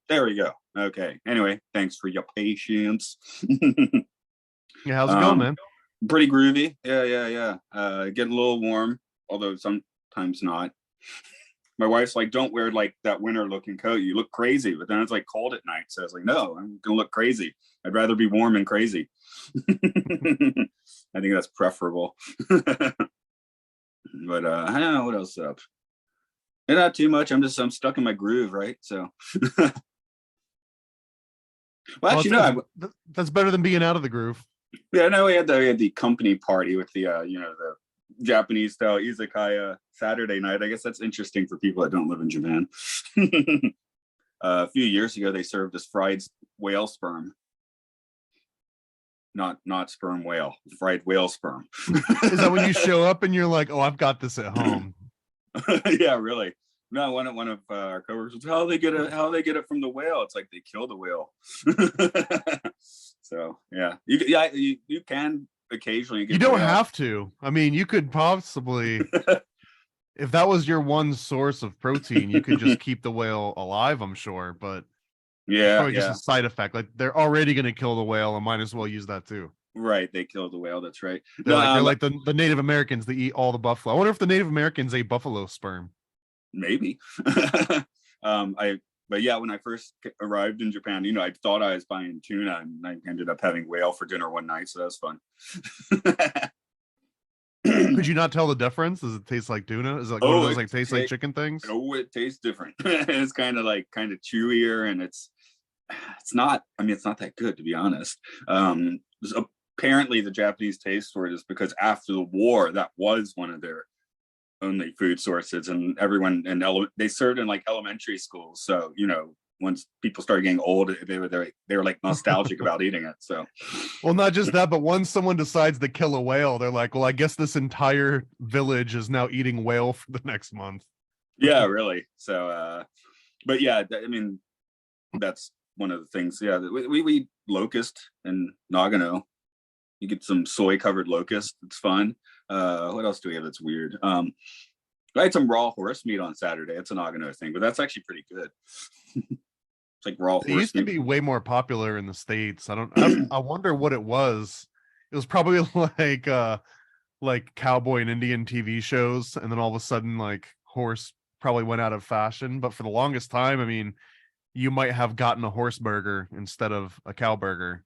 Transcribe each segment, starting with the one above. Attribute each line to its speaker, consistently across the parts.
Speaker 1: There we go. Okay. Anyway, thanks for your patience.
Speaker 2: Yeah, how's it going,
Speaker 1: um,
Speaker 2: man?
Speaker 1: Pretty groovy. Yeah. Getting a little warm, although sometimes not. My wife's like, "Don't wear like that winter looking coat. You look crazy." But then it's like cold at night, so I was like, "No, I'm gonna look crazy. I'd rather be warm and crazy." I think that's preferable. But I don't know what else is up. Not too much. I'm stuck in my groove, right? So, well,
Speaker 2: Well,
Speaker 1: actually, no.
Speaker 2: that's better than being out of the groove.
Speaker 1: Yeah, no. We had the company party with the the Japanese style izakaya Saturday night. I guess that's interesting for people that don't live in Japan. A few years ago, they served us fried whale sperm, not sperm whale, fried whale sperm.
Speaker 2: Is that when you show up and you're like, "Oh, I've got this at home"?
Speaker 1: Yeah, really. No, one of our coworkers was, how they get it from the whale. It's like they kill the whale. So yeah, you can occasionally
Speaker 2: You
Speaker 1: get
Speaker 2: don't
Speaker 1: whale.
Speaker 2: have to. I mean, you could possibly, if that was your one source of protein, you could just keep the whale alive, I'm sure, but it's
Speaker 1: Yeah,
Speaker 2: probably just a
Speaker 1: yeah.
Speaker 2: side effect. Like they're already going to kill the whale and might as well use that too.
Speaker 1: Right, they killed the whale. That's right.
Speaker 2: They're
Speaker 1: No,
Speaker 2: like they're like the Native Americans that eat all the buffalo. I wonder if the Native Americans ate buffalo sperm.
Speaker 1: maybe. I but yeah, when I first arrived in Japan, I thought I was buying tuna, and I ended up having whale for dinner one night, so that was fun.
Speaker 2: Could you not tell the difference? Does it taste like tuna? Is it like one of
Speaker 1: Oh,
Speaker 2: those like taste like chicken things?
Speaker 1: it tastes different. It's kind of chewier, and it's not. I mean, it's not that good, to be honest. Apparently, the Japanese taste for it is because after the war, that was one of their only food sources, and everyone they served in like elementary schools. So once people started getting old, they were like nostalgic about eating it. So
Speaker 2: Well, not just that, but once someone decides to kill a whale, they're like, "Well, I guess this entire village is now eating whale for the next month."
Speaker 1: yeah, really. So, but yeah, I mean, that's one of the things. Yeah, we eat locust in Nagano. You get some soy covered locust. It's fun. What else do we have that's weird? I had some raw horse meat on Saturday. It's a Nagano thing, but that's actually pretty good. It's like raw
Speaker 2: It
Speaker 1: horse
Speaker 2: used to
Speaker 1: meat.
Speaker 2: be way more popular in the States. I wonder what it was. It was probably like cowboy and Indian TV shows, and then all of a sudden like horse probably went out of fashion. But for the longest time, I mean, you might have gotten a horse burger instead of a cow burger.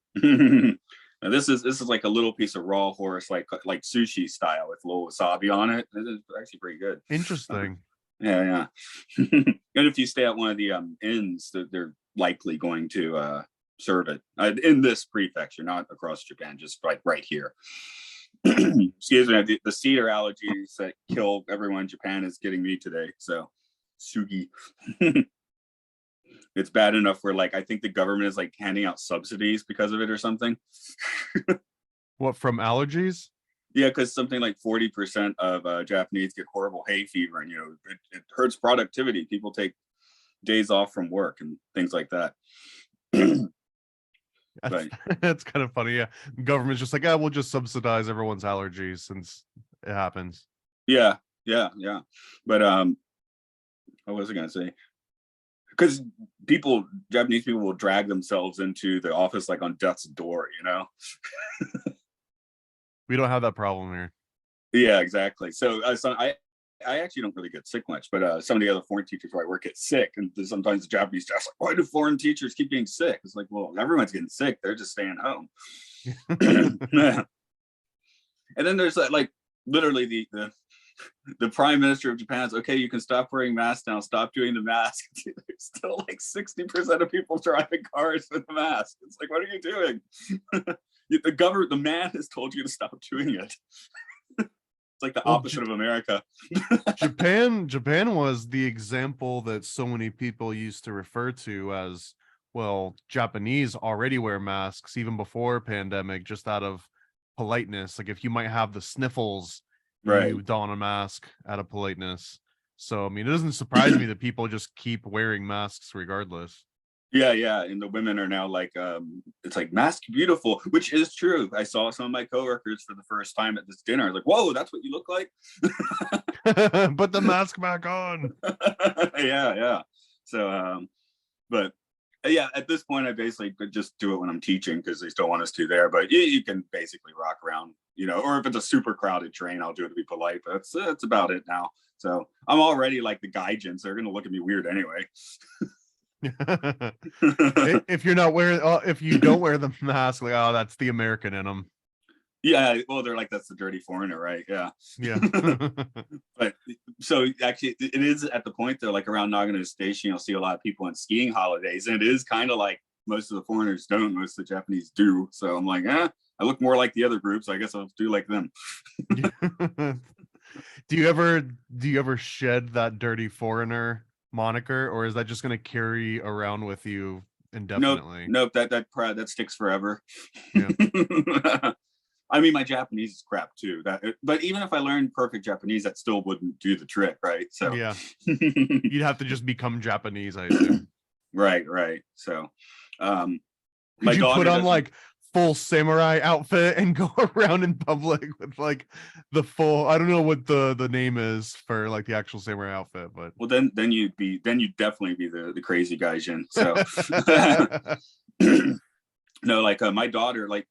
Speaker 1: Now, this is like a little piece of raw horse, like sushi style with a little wasabi on it. It is actually pretty good.
Speaker 2: Interesting.
Speaker 1: Yeah. And if you stay at one of the inns, they're likely going to serve it in this prefecture, not across Japan, just like right here. Excuse me, the cedar allergies that kill everyone in Japan is getting me today. So, sugi. It's bad enough where like I think the government is like handing out subsidies because of it or something.
Speaker 2: What, from allergies?
Speaker 1: Yeah, because something like 40% of Japanese get horrible hay fever, and it hurts productivity. People take days off from work and things like that.
Speaker 2: That's,
Speaker 1: But
Speaker 2: that's kind of funny. Yeah, government's just like, "Yeah, we'll just subsidize everyone's allergies since it happens."
Speaker 1: yeah. But what was I gonna say? Because Japanese people will drag themselves into the office like on death's door,
Speaker 2: We don't have that problem here.
Speaker 1: Yeah, exactly. So, I actually don't really get sick much, but some of the other foreign teachers where I work get sick, and sometimes the Japanese staff's like, "Why do foreign teachers keep getting sick?" It's like, well, everyone's getting sick; they're just staying home. And then there's like literally the prime minister of Japan's, "Okay, you can stop wearing masks now. Stop doing the mask." There's still like 60% of people driving cars with a mask. It's like, what are you doing? The man has told you to stop doing it. It's like the
Speaker 2: Well,
Speaker 1: opposite of America.
Speaker 2: Japan was the example that so many people used to refer to as, well, Japanese already wear masks even before pandemic, just out of politeness. Like if you might have the sniffles,
Speaker 1: Right.
Speaker 2: you don a mask out of politeness. So I mean, it doesn't surprise me that people just keep wearing masks regardless.
Speaker 1: Yeah. And the women are now like, it's like mask beautiful, which is true. I saw some of my coworkers for the first time at this dinner. I was like, whoa, that's what you look like.
Speaker 2: Put the mask back on.
Speaker 1: Yeah. So, But yeah, at this point, I basically could just do it when I'm teaching because they still want us to there. But you can basically rock around, or if it's a super crowded train, I'll do it to be polite. But that's about it now. So I'm already like the gaijins. They're going to look at me weird anyway.
Speaker 2: If you're not wearing, if you don't wear the mask, like, oh, that's the American in them.
Speaker 1: Yeah, well, they're like, that's the dirty foreigner, right? Yeah. But so actually, it is at the point though, like around Nagano Station, you'll see a lot of people on skiing holidays, and it is kind of like most of the foreigners don't, most of the Japanese do. So I'm like, I look more like the other groups. I guess I'll do like them.
Speaker 2: Do you ever shed that dirty foreigner moniker, or is that just going to carry around with you indefinitely?
Speaker 1: Nope. That sticks forever.
Speaker 2: Yeah.
Speaker 1: I mean, my Japanese is crap too. But even if I learned perfect Japanese, that still wouldn't do the trick, right? So
Speaker 2: yeah, you'd have to just become Japanese, I assume.
Speaker 1: Right. So,
Speaker 2: could you put on like full samurai outfit and go around in public with like the full, I don't know what the name is for like the actual samurai outfit, but
Speaker 1: well, then you'd definitely be the crazy gaijin. So no, like my daughter, like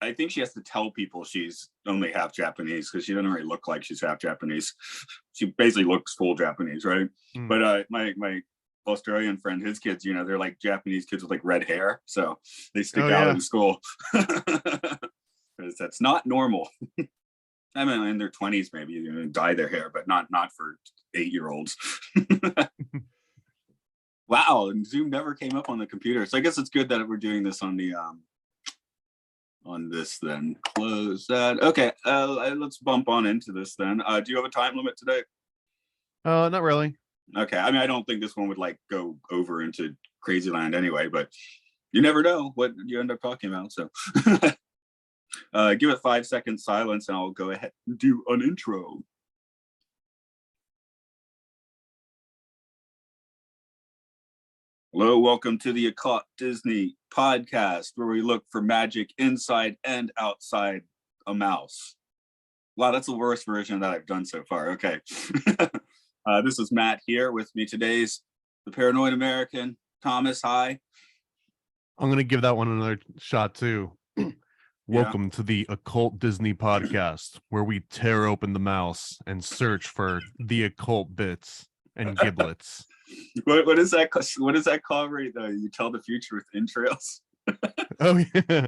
Speaker 1: I think she has to tell people she's only half Japanese because she doesn't really look like she's half Japanese. She basically looks full Japanese, right? But my Australian friend, his kids, they're like Japanese kids with like red hair, so they stick out in school because that's not normal. I mean, in their 20s, maybe dye their hair, but not for 8-year-olds. Wow, and Zoom never came up on the computer, so I guess it's good that we're doing this on the on this. Then close that. Okay, let's bump on into this then. Do you have a time limit today?
Speaker 2: Not really.
Speaker 1: Okay, I mean, I don't think this one would like go over into crazy land anyway, but you never know what you end up talking about. So give it 5 seconds silence and I'll go ahead and do an intro. Hello, welcome to the Occult Disney podcast, where we look for magic inside and outside a mouse. Wow, that's the worst version that I've done so far. Okay. This is Matt here. With me today's the Paranoid American, Thomas. Hi.
Speaker 2: I'm going to give that one another shot too. Welcome to the Occult Disney podcast, where we tear open the mouse and search for the occult bits and giblets.
Speaker 1: What is that? What is that called? Right, you tell the future with entrails.
Speaker 2: Oh yeah,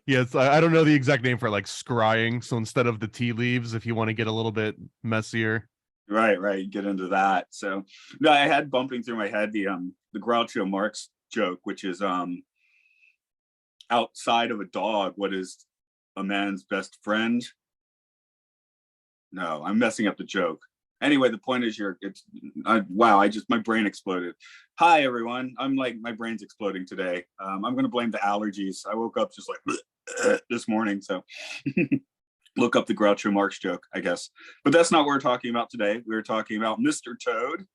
Speaker 2: yes. I don't know the exact name for it, like scrying. So instead of the tea leaves, if you want to get a little bit messier,
Speaker 1: right, get into that. So no, I had bumping through my head the Groucho Marx joke, which is outside of a dog, what is a man's best friend? No, I'm messing up the joke. Anyway, the point is my brain exploded. Hi, everyone. I'm like, my brain's exploding today. I'm going to blame the allergies. I woke up just like this morning. So look up the Groucho Marx joke, I guess. But that's not what we're talking about today. We were talking about Mr. Toad.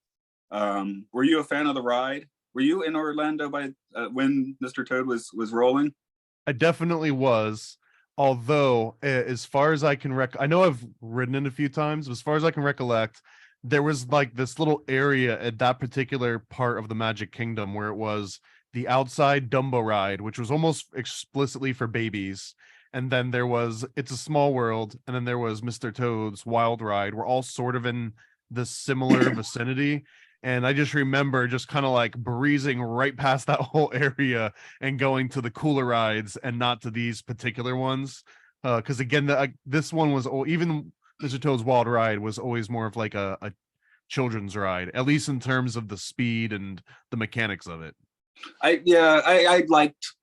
Speaker 1: Were you a fan of the ride? Were you in Orlando by when Mr. Toad was rolling?
Speaker 2: I definitely was. Although, as far as I can I know I've ridden it a few times, but as far as I can recollect, there was like this little area at that particular part of the Magic Kingdom where it was the outside Dumbo ride, which was almost explicitly for babies. And then there was It's a Small World, and then there was Mr. Toad's Wild Ride. We're all sort of in the similar vicinity. And I just remember just kind of like breezing right past that whole area and going to the cooler rides and not to these particular ones. Because again, this one was, even Mr. Toad's Wild Ride was always more of like a children's ride, at least in terms of the speed and the mechanics of it.
Speaker 1: I liked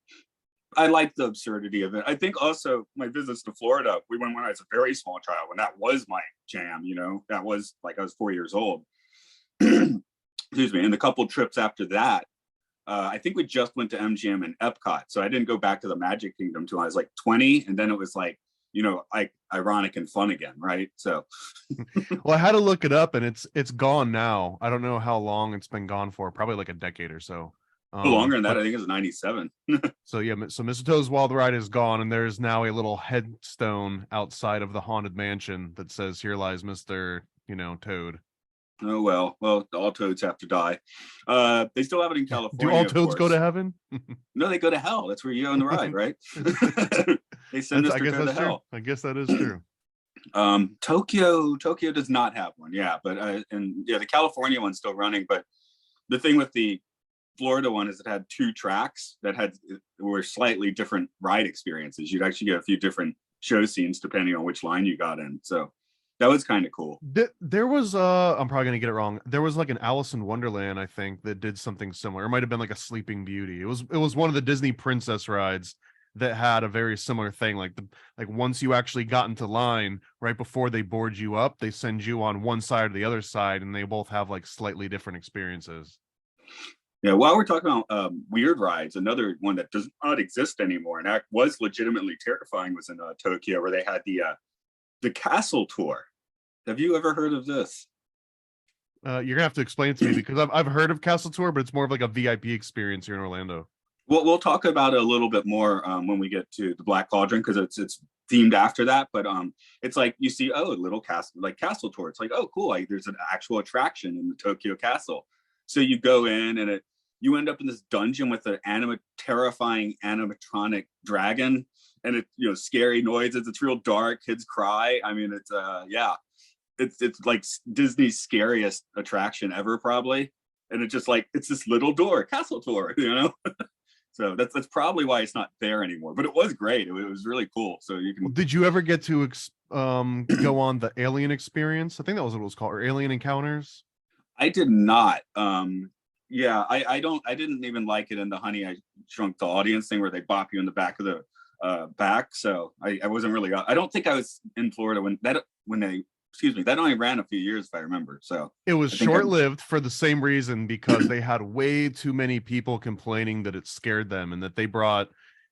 Speaker 1: the absurdity of it. I think also my visits to Florida, we went when I was a very small child, when that was my jam, that was like I was 4 years old. Excuse me. And a couple trips after that, I think we just went to MGM and Epcot. So I didn't go back to the Magic Kingdom until I was like 20. And then it was like, like ironic and fun again. Right. So.
Speaker 2: Well, I had to look it up and it's gone now. I don't know how long it's been gone for, probably like a decade or so.
Speaker 1: Longer than that. I think it's 97.
Speaker 2: So yeah. So Mr. Toad's Wild Ride is gone. And there's now a little headstone outside of the Haunted Mansion that says, "Here lies Mr. Toad."
Speaker 1: Oh well, all toads have to die. They still have it in California.
Speaker 2: Do all
Speaker 1: of
Speaker 2: toads go
Speaker 1: course.
Speaker 2: to heaven?
Speaker 1: No, they go to hell. That's where you go on the ride, right? They send
Speaker 2: I
Speaker 1: Mr.
Speaker 2: guess
Speaker 1: Toad to
Speaker 2: that's true.
Speaker 1: hell.
Speaker 2: I guess that is true.
Speaker 1: Tokyo does not have one. Yeah, but the California one's still running. But the thing with the Florida one is it had 2 tracks that were slightly different ride experiences. You'd actually get a few different show scenes depending on which line you got in. So that was kind of cool.
Speaker 2: There was I'm probably gonna get it wrong. There was like an Alice in Wonderland, I think, that did something similar. It might have been like a Sleeping Beauty. It was one of the Disney princess rides that had a very similar thing. Like once you actually got into line, right before they board you up, they send you on one side or the other side, and they both have like slightly different experiences.
Speaker 1: Yeah, while we're talking about weird rides, another one that does not exist anymore and that was legitimately terrifying was in Tokyo, where they had the castle tour. Have you ever heard of this?
Speaker 2: You're gonna have to explain it to me because I've heard of Castle Tour, but it's more of like a VIP experience here in Orlando.
Speaker 1: Well, we'll talk about it a little bit more when we get to the Black Cauldron because it's themed after that. But it's like you see, little castle tour. It's like, oh, cool! Like there's an actual attraction in the Tokyo Castle. So you go in and you end up in this dungeon with an terrifying animatronic dragon, and scary noises. It's real dark. Kids cry. I mean, it's it's like Disney's scariest attraction ever, probably. And it's just like it's this little door, castle tour, So that's probably why it's not there anymore. But it was great. It was really cool. So you can.
Speaker 2: Did you ever get to go on the Alien Experience? I think that was what it was called, or Alien Encounters.
Speaker 1: I did not. I didn't even like it in the Honey I Shrunk the Audience thing where they bop you in the back of the back. So I wasn't really. I don't think I was in Florida that only ran a few years if I remember. So
Speaker 2: it was short-lived for the same reason, because they had way too many people complaining that it scared them, and that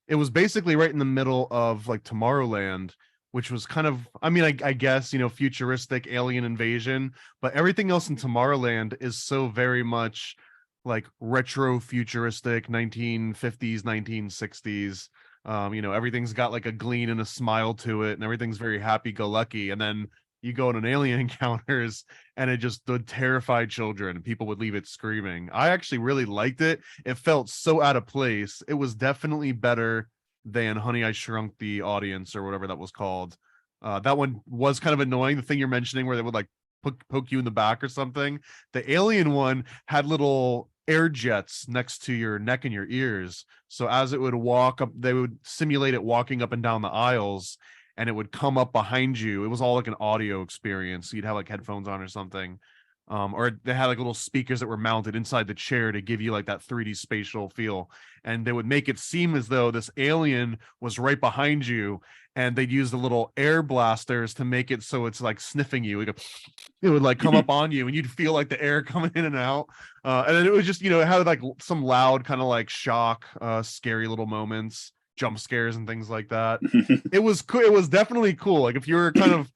Speaker 2: it was basically right in the middle of like Tomorrowland, which was kind of, I mean, I guess, futuristic alien invasion, but everything else in Tomorrowland is so very much like retro futuristic 1950s, 1960s. Everything's got like a gleam and a smile to it, and everything's very happy-go-lucky. And then you go on an Alien Encounters and it just the terrified children, and people would leave it screaming. I actually really liked it. It felt so out of place. It was definitely better than Honey I Shrunk the Audience, or whatever that was called. That one was kind of annoying. The thing you're mentioning where they would like poke you in the back or something. The Alien one had little air jets next to your neck and your ears. So as it would walk up, they would simulate it walking up and down the aisles, and it would come up behind you. It was all like an audio experience. So you'd have like headphones on or something. Or they had like little speakers that were mounted inside the chair to give you like that 3D spatial feel. And they would make it seem as though this alien was right behind you, and they'd use the little air blasters to make it so it's like sniffing you. It would like come up on you, and you'd feel like the air coming in and out. And then it was just, it had like some loud kind of like shock, scary little moments, jump scares and things like that. It was cool. It was definitely cool. Like if you were kind of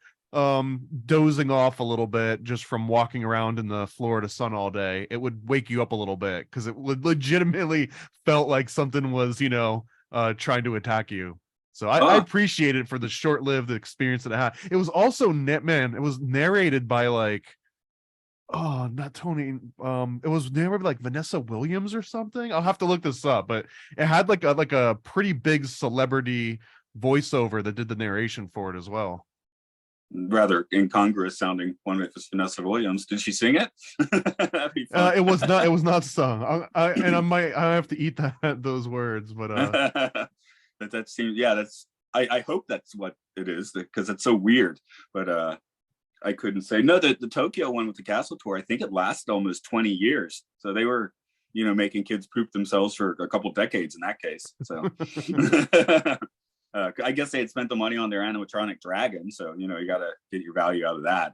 Speaker 2: dozing off a little bit just from walking around in the Florida sun all day, it would wake you up a little bit, because it would legitimately felt like something was trying to attack you. So I appreciate it for the short-lived experience that it had. It was also it was narrated by like, oh, not Tony. It was narrated by like Vanessa Williams or something. I'll have to look this up, but it had like a pretty big celebrity voiceover that did the narration for it as well.
Speaker 1: Rather incongruous sounding one if it's Vanessa Williams. Did she sing it?
Speaker 2: It was not. It was not sung. I have to eat those words, but
Speaker 1: that seems, yeah. That's. I hope that's what it is, because it's so weird. But I couldn't say. No, the Tokyo one with the castle tour, I think it lasted almost 20 years. So they were, making kids poop themselves for a couple decades in that case. So. I guess they had spent the money on their animatronic dragon, so you got to get your value out of that.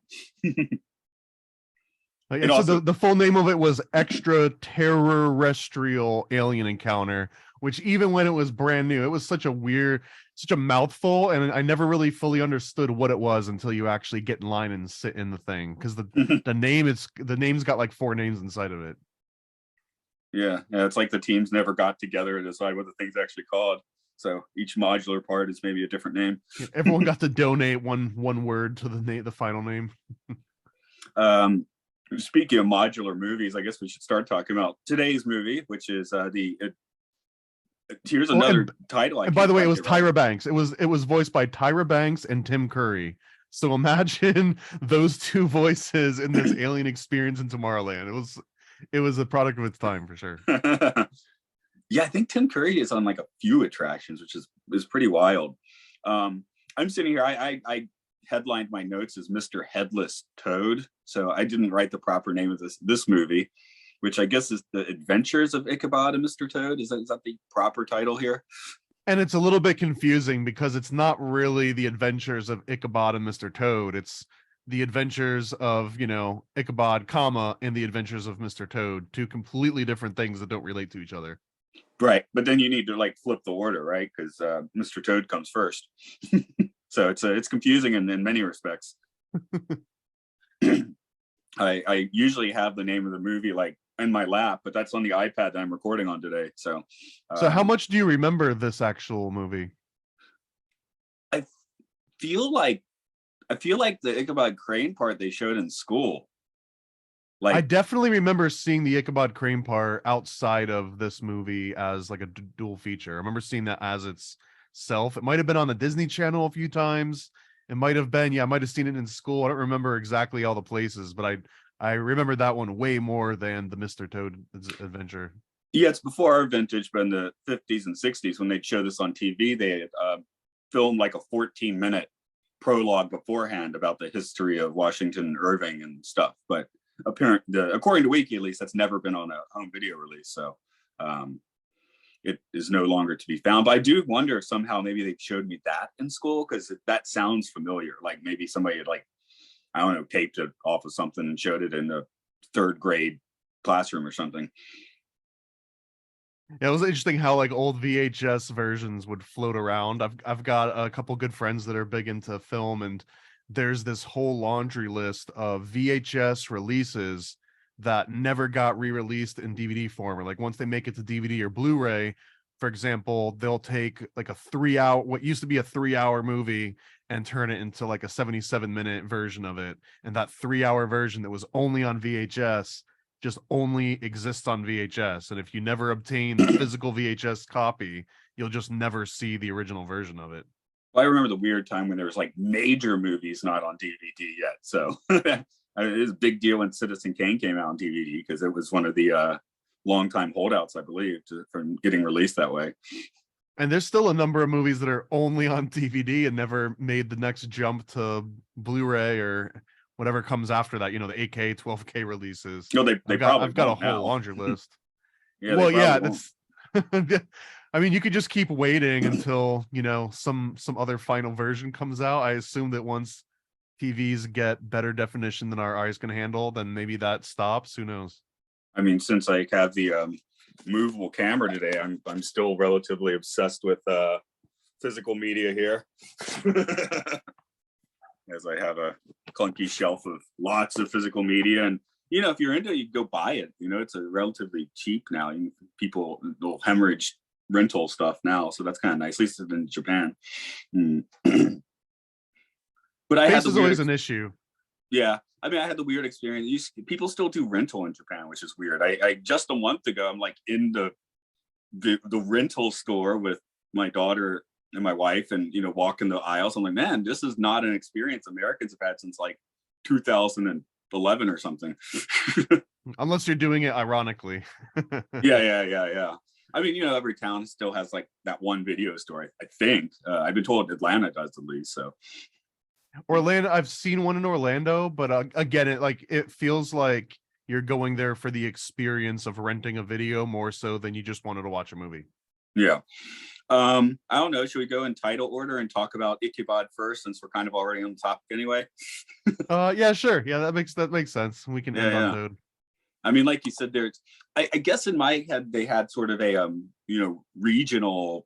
Speaker 2: So also, the full name of it was Extraterrestrial Alien Encounter, which even when it was brand new, it was such a mouthful, and I never really fully understood what it was until you actually get in line and sit in the thing, because the name's got like 4 names inside of it.
Speaker 1: Yeah, it's like the teams never got together to decide what the thing's actually called. So each modular part is maybe a different name.
Speaker 2: Everyone got to donate one word to the final name.
Speaker 1: Speaking of modular movies, I guess we should start talking about today's movie, which is here's another title.
Speaker 2: And by the way, it was Tyra Banks. It was voiced by Tyra Banks and Tim Curry. So imagine those two voices in this alien experience in Tomorrowland. It was a product of its time for sure.
Speaker 1: Yeah, I think Tim Curry is on like a few attractions, which is pretty wild. I'm sitting here. I headlined my notes as Mr. Headless Toad, so I didn't write the proper name of this movie, which I guess is The Adventures of Ichabod and Mr. Toad. Is that the proper title here?
Speaker 2: And it's a little bit confusing because it's not really The Adventures of Ichabod and Mr. Toad. It's The Adventures of, Ichabod, and The Adventures of Mr. Toad. Two completely different things that don't relate to each other.
Speaker 1: Right, but then you need to like flip the order, right? Because Mr. Toad comes first. So it's confusing in many respects. I usually have the name of the movie like in my lap, but that's on the iPad that I'm recording on today. So
Speaker 2: how much do you remember this actual movie?
Speaker 1: I feel like the Ichabod Crane part they showed in school.
Speaker 2: Like, I definitely remember seeing the Ichabod Crane part outside of this movie as like a dual feature. I remember seeing that as itself. It might have been on the Disney Channel a few times. It might have been, I might have seen it in school. I don't remember exactly all the places, but I remember that one way more than the Mr. Toad adventure.
Speaker 1: Yeah, it's before our vintage, but in the 50s and 60s, when they'd show this on TV, they had filmed like a 14-minute prologue beforehand about the history of Washington Irving and stuff. But according to Wiki, at least, that's never been on a home video release. So it is no longer to be found. But I do wonder if somehow maybe they showed me that in school, because that sounds familiar. Like maybe somebody had I don't know, taped it off of something and showed it in the third grade classroom or something.
Speaker 2: Yeah, it was interesting how like old VHS versions would float around. I've got a couple good friends that are big into film, and there's this whole laundry list of VHS releases that never got re-released in DVD form, or like once they make it to DVD or Blu-ray, for example, they'll take like what used to be a 3-hour movie and turn it into like a 77-minute version of it. And that 3-hour version that was only on VHS just only exists on VHS. And if you never obtain the physical VHS copy, you'll just never see the original version of it.
Speaker 1: Well, I remember the weird time when there was like major movies not on DVD yet. So it was a big deal when Citizen Kane came out on DVD, because it was one of the longtime holdouts, I believe, for getting released that way.
Speaker 2: And there's still a number of movies that are only on DVD and never made the next jump to Blu-ray or whatever comes after that. The 8K, 12K releases.
Speaker 1: No, I've
Speaker 2: got a whole laundry list.
Speaker 1: Yeah,
Speaker 2: well, yeah, that's. I mean, you could just keep waiting until some other final version comes out. I assume that once TVs get better definition than our eyes can handle, then maybe that stops. Who knows?
Speaker 1: I mean, since I have the movable camera today, I'm still relatively obsessed with physical media here, as I have a clunky shelf of lots of physical media. And if you're into it, you go buy it. It's a relatively cheap now. People will hemorrhage rental stuff now, so that's kind of nice. At least it's in Japan. But I had
Speaker 2: always an issue.
Speaker 1: Yeah, I mean, I had the weird experience. People still do rental in Japan, which is weird. I just a month ago, I'm like in the rental store with my daughter and my wife, and walking the aisles. I'm like, man, this is not an experience Americans have had since like 2011 or something.
Speaker 2: Unless you're doing it ironically.
Speaker 1: Yeah. I mean, every town still has like that one video store. I think I've been told Atlanta does at least. So
Speaker 2: Orlando, I've seen one in Orlando, but again, it feels like you're going there for the experience of renting a video more so than you just wanted to watch a movie.
Speaker 1: Yeah. I don't know. Should we go in title order and talk about Ichabod first, since we're kind of already on the topic anyway?
Speaker 2: Yeah, sure. Yeah, that makes sense. We can end on Toad.
Speaker 1: I mean, like you said, I guess in my head they had sort of a regional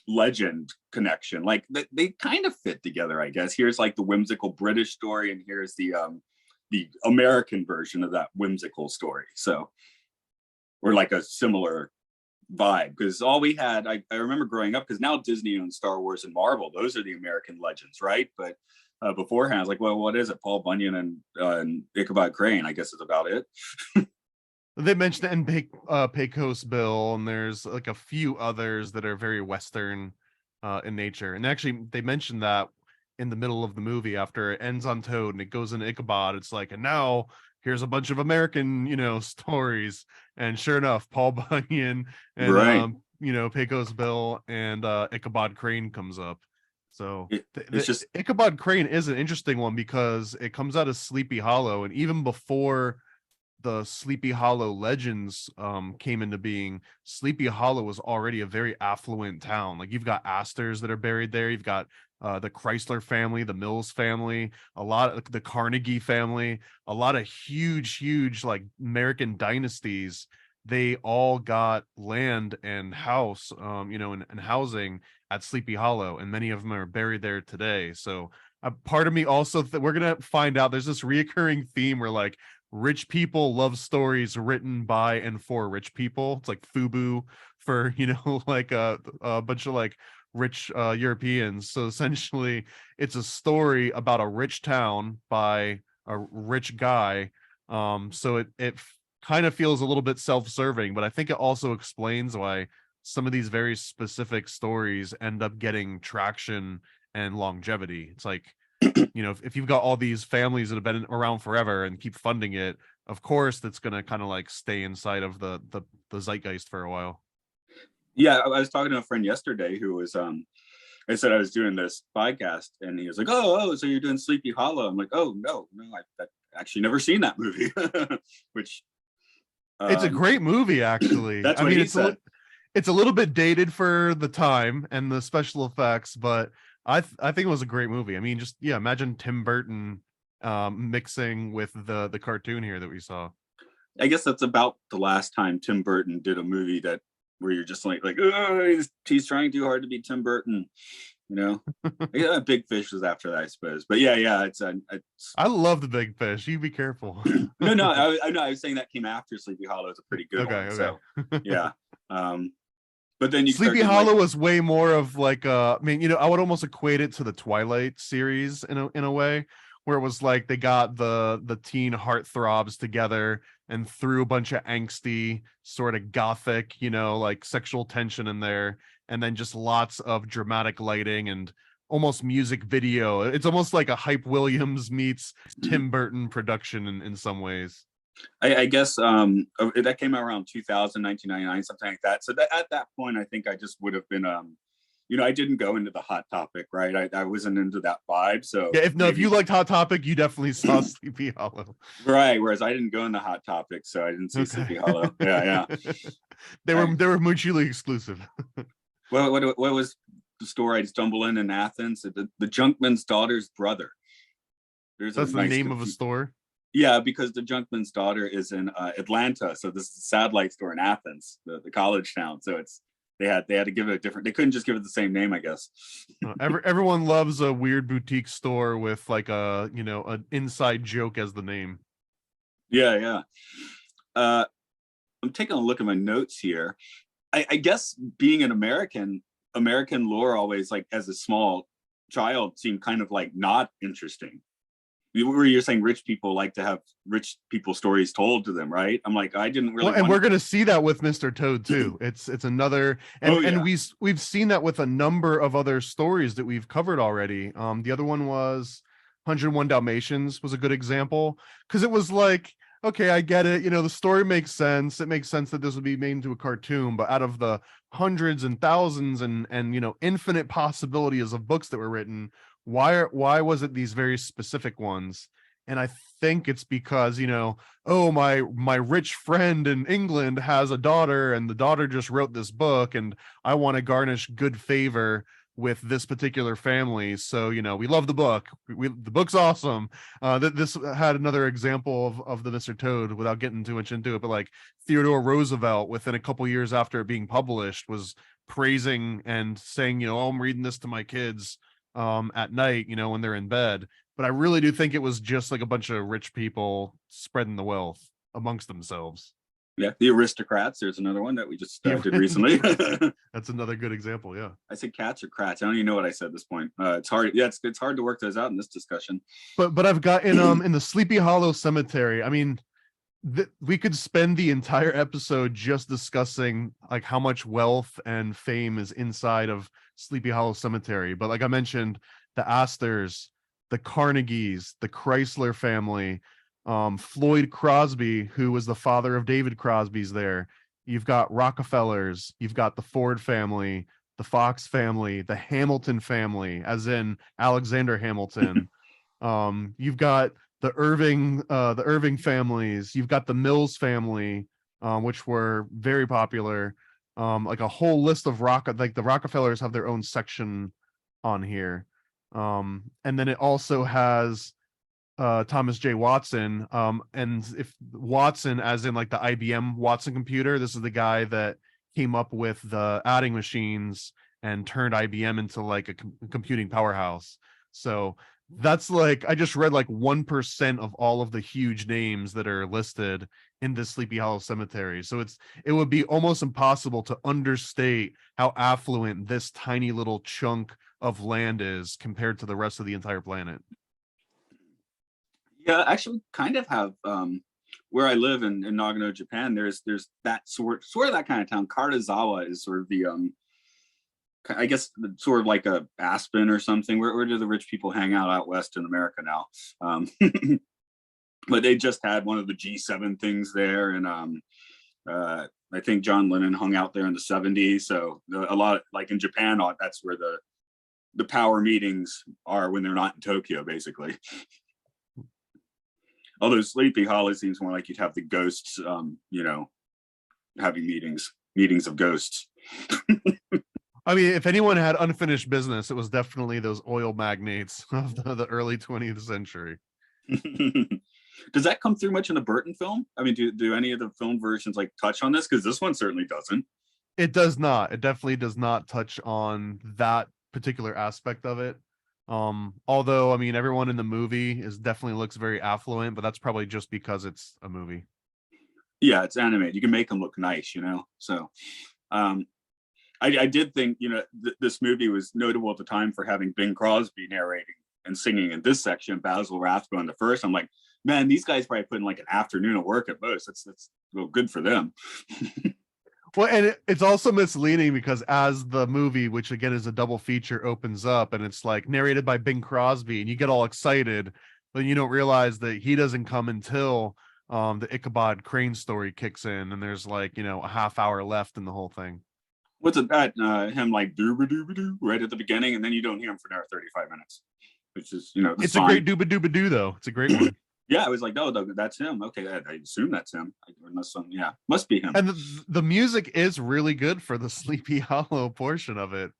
Speaker 1: legend connection. Like they kind of fit together, I guess. Here's like the whimsical British story, and here's the American version of that whimsical story. So, or like a similar vibe, because all we had, I remember growing up, because now Disney owns Star Wars and Marvel. Those are the American legends, right? But beforehand. I was like, well, what is it? Paul Bunyan and Ichabod Crane, I guess is about it.
Speaker 2: They mentioned it in Pecos Bill, and there's like a few others that are very Western in nature. And actually, they mentioned that in the middle of the movie after it ends on Toad and it goes into Ichabod. It's like, and now here's a bunch of American, stories. And sure enough, Paul Bunyan and
Speaker 1: Right.
Speaker 2: Pecos Bill and Ichabod Crane comes up. So
Speaker 1: It's just
Speaker 2: Ichabod Crane is an interesting one because it comes out of Sleepy Hollow, and even before the Sleepy Hollow legends came into being, Sleepy Hollow was already a very affluent town. Like, you've got Astors that are buried there, you've got the Chrysler family, the Mills family, a lot of the Carnegie family, a lot of huge like American dynasties. They all got land and house, and housing at Sleepy Hollow, and many of them are buried there today. So part of me also we're gonna find out there's this reoccurring theme where, like, rich people love stories written by and for rich people. It's like FUBU for like a bunch of like rich Europeans. So essentially it's a story about a rich town by a rich guy. So it kind of feels a little bit self-serving, but I think it also explains why some of these very specific stories end up getting traction and longevity. It's like, if you've got all these families that have been around forever and keep funding it, of course that's going to kind of like stay inside of the zeitgeist for a while.
Speaker 1: Yeah, I was talking to a friend yesterday who was I said I was doing this podcast, and he was like, oh, so you're doing Sleepy Hollow? I'm like, oh, no, I've actually never seen that movie. Which
Speaker 2: it's a great movie, actually.
Speaker 1: That's what he said.
Speaker 2: It's a little bit dated for the time and the special effects, but I think it was a great movie. I mean, just imagine Tim Burton mixing with the cartoon here that we saw.
Speaker 1: I guess that's about the last time Tim Burton did a movie where you're just like, oh, he's trying too hard to be Tim Burton, Yeah, Big Fish was after that, I suppose. But yeah, it's
Speaker 2: I love the Big Fish. You be careful.
Speaker 1: No, I was saying that came after Sleepy Hollow. It's a pretty good one. Okay. So yeah. But then
Speaker 2: Sleepy Hollow was way more of like I would almost equate it to the Twilight series in a way, where it was like they got the teen heartthrobs together and threw a bunch of angsty sort of gothic, like sexual tension in there, and then just lots of dramatic lighting and almost music video. It's almost like a Hype Williams meets Tim Burton production in some ways.
Speaker 1: I guess that came out around 2000, 1999, something like that. So at that point, I think I just would have been, I didn't go into the Hot Topic, right? I wasn't into that vibe. So
Speaker 2: yeah, if you liked Hot Topic, you definitely saw Sleepy Hollow,
Speaker 1: right? Whereas I didn't go into Hot Topic, so I didn't see Sleepy Hollow. Yeah.
Speaker 2: They were mutually exclusive.
Speaker 1: Well, what was the store I'd stumble in Athens? The Junkman's daughter's brother.
Speaker 2: That's the name of a store.
Speaker 1: Yeah, because the Junkman's daughter is in Atlanta, so this is a satellite store in Athens, the college town. So they had to give it a different. They couldn't just give it the same name, I guess.
Speaker 2: Everyone loves a weird boutique store with like an inside joke as the name.
Speaker 1: Yeah. I'm taking a look at my notes here. I guess being an American lore always, like as a small child, seemed kind of like not interesting. Where you're saying rich people like to have rich people stories told to them, right? I'm like, I didn't really.
Speaker 2: Well, and we're going to see that with Mr. Toad too. It's another, and we've seen that with a number of other stories that we've covered already. The other one was 101 Dalmatians was a good example, because it was like, okay, I get it. The story makes sense. It makes sense that this would be made into a cartoon, but out of the hundreds and thousands and infinite possibilities of books that were written, why was it these very specific ones? And I think it's because my rich friend in England has a daughter, and the daughter just wrote this book, and I want to garnish good favor with this particular family. So we love the book. The book's awesome. This had another example of the Mr. Toad, without getting too much into it, but like Theodore Roosevelt, within a couple years after it being published, was praising and saying, oh, I'm reading this to my kids at night, when they're in bed. But I really do think it was just like a bunch of rich people spreading the wealth amongst themselves.
Speaker 1: Yeah, the Aristocrats. There's another one that we just did recently.
Speaker 2: That's another good example. Yeah,
Speaker 1: I said cats or crats. I don't even know what I said at this point. It's hard. Yeah, it's hard to work those out in this discussion.
Speaker 2: But I've got in the Sleepy Hollow Cemetery. I mean, we could spend the entire episode just discussing like how much wealth and fame is inside of Sleepy Hollow Cemetery. But like I mentioned, the Astors, the Carnegies, the Chrysler family, Floyd Crosby, who was the father of David Crosby's there. You've got Rockefellers, you've got the Ford family, the Fox family, the Hamilton family, as in Alexander Hamilton. You've got the Irving families, you've got the Mills family, which were very popular. Like a whole list of like the Rockefellers have their own section on here. And then it also has Thomas J. Watson. And if Watson, as in like the IBM Watson computer, this is the guy that came up with the adding machines and turned IBM into like a computing powerhouse. So that's like, I just read like 1% of all of the huge names that are listed in this Sleepy Hollow Cemetery. So it would be almost impossible to understate how affluent this tiny little chunk of land is compared to the rest of the entire planet.
Speaker 1: Yeah, actually kind of have where I live in Nagano, Japan, there's that sort of that kind of town. Karazawa is sort of the I guess sort of like a Aspen or something. Where do the rich people hang out west in America now? But they just had one of the G7 things there, and I think John Lennon hung out there in the 70s. So a lot, like in Japan, that's where the power meetings are when they're not in Tokyo, basically. Although Sleepy Hollow seems more like you'd have the ghosts, having meetings of ghosts.
Speaker 2: I mean, if anyone had unfinished business, it was definitely those oil magnates of the early 20th century.
Speaker 1: Does that come through much in the Burton film? I mean, do any of the film versions like touch on this? Because this one certainly doesn't.
Speaker 2: It does not. It definitely does not touch on that particular aspect of it. Although, I mean, everyone in the movie definitely looks very affluent, but that's probably just because it's a movie.
Speaker 1: Yeah, it's animated. You can make them look nice, So, I did think, this movie was notable at the time for having Bing Crosby narrating and singing in this section, Basil Rathbone the first. I'm like, man, these guys probably put in like an afternoon of work at most. That's well, good for them.
Speaker 2: Well, and it's also misleading because as the movie, which again is a double feature, opens up and it's like narrated by Bing Crosby and you get all excited, but you don't realize that he doesn't come until the Ichabod Crane story kicks in and there's like, a half hour left in the whole thing.
Speaker 1: What's it that him like dooba-dooba-doo right at the beginning, and then you don't hear him for another 35 minutes, which is
Speaker 2: it's a great dooba-dooba-doo though. It's a great one.
Speaker 1: Yeah, I was like, no, that's him. Okay, I assume that's him. Yeah, must be him.
Speaker 2: And the music is really good for the Sleepy Hollow portion of it.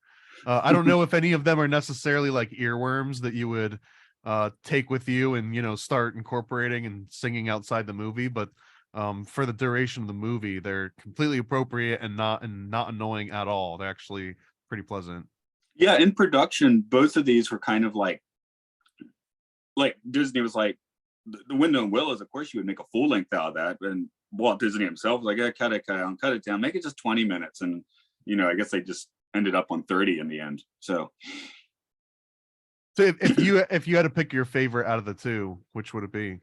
Speaker 2: I don't know if any of them are necessarily like earworms that you would take with you and start incorporating and singing outside the movie, but for the duration of the movie, they're completely appropriate and not annoying at all. They're actually pretty pleasant.
Speaker 1: Yeah, in production, both of these were kind of like Disney was like, the Window and Willows, of course you would make a full length out of that, and Walt Disney himself was like, yeah, cut it down, make it just 20 minutes, and I guess they just ended up on 30 in the end. So
Speaker 2: if you had to pick your favorite out of the two, which would it be?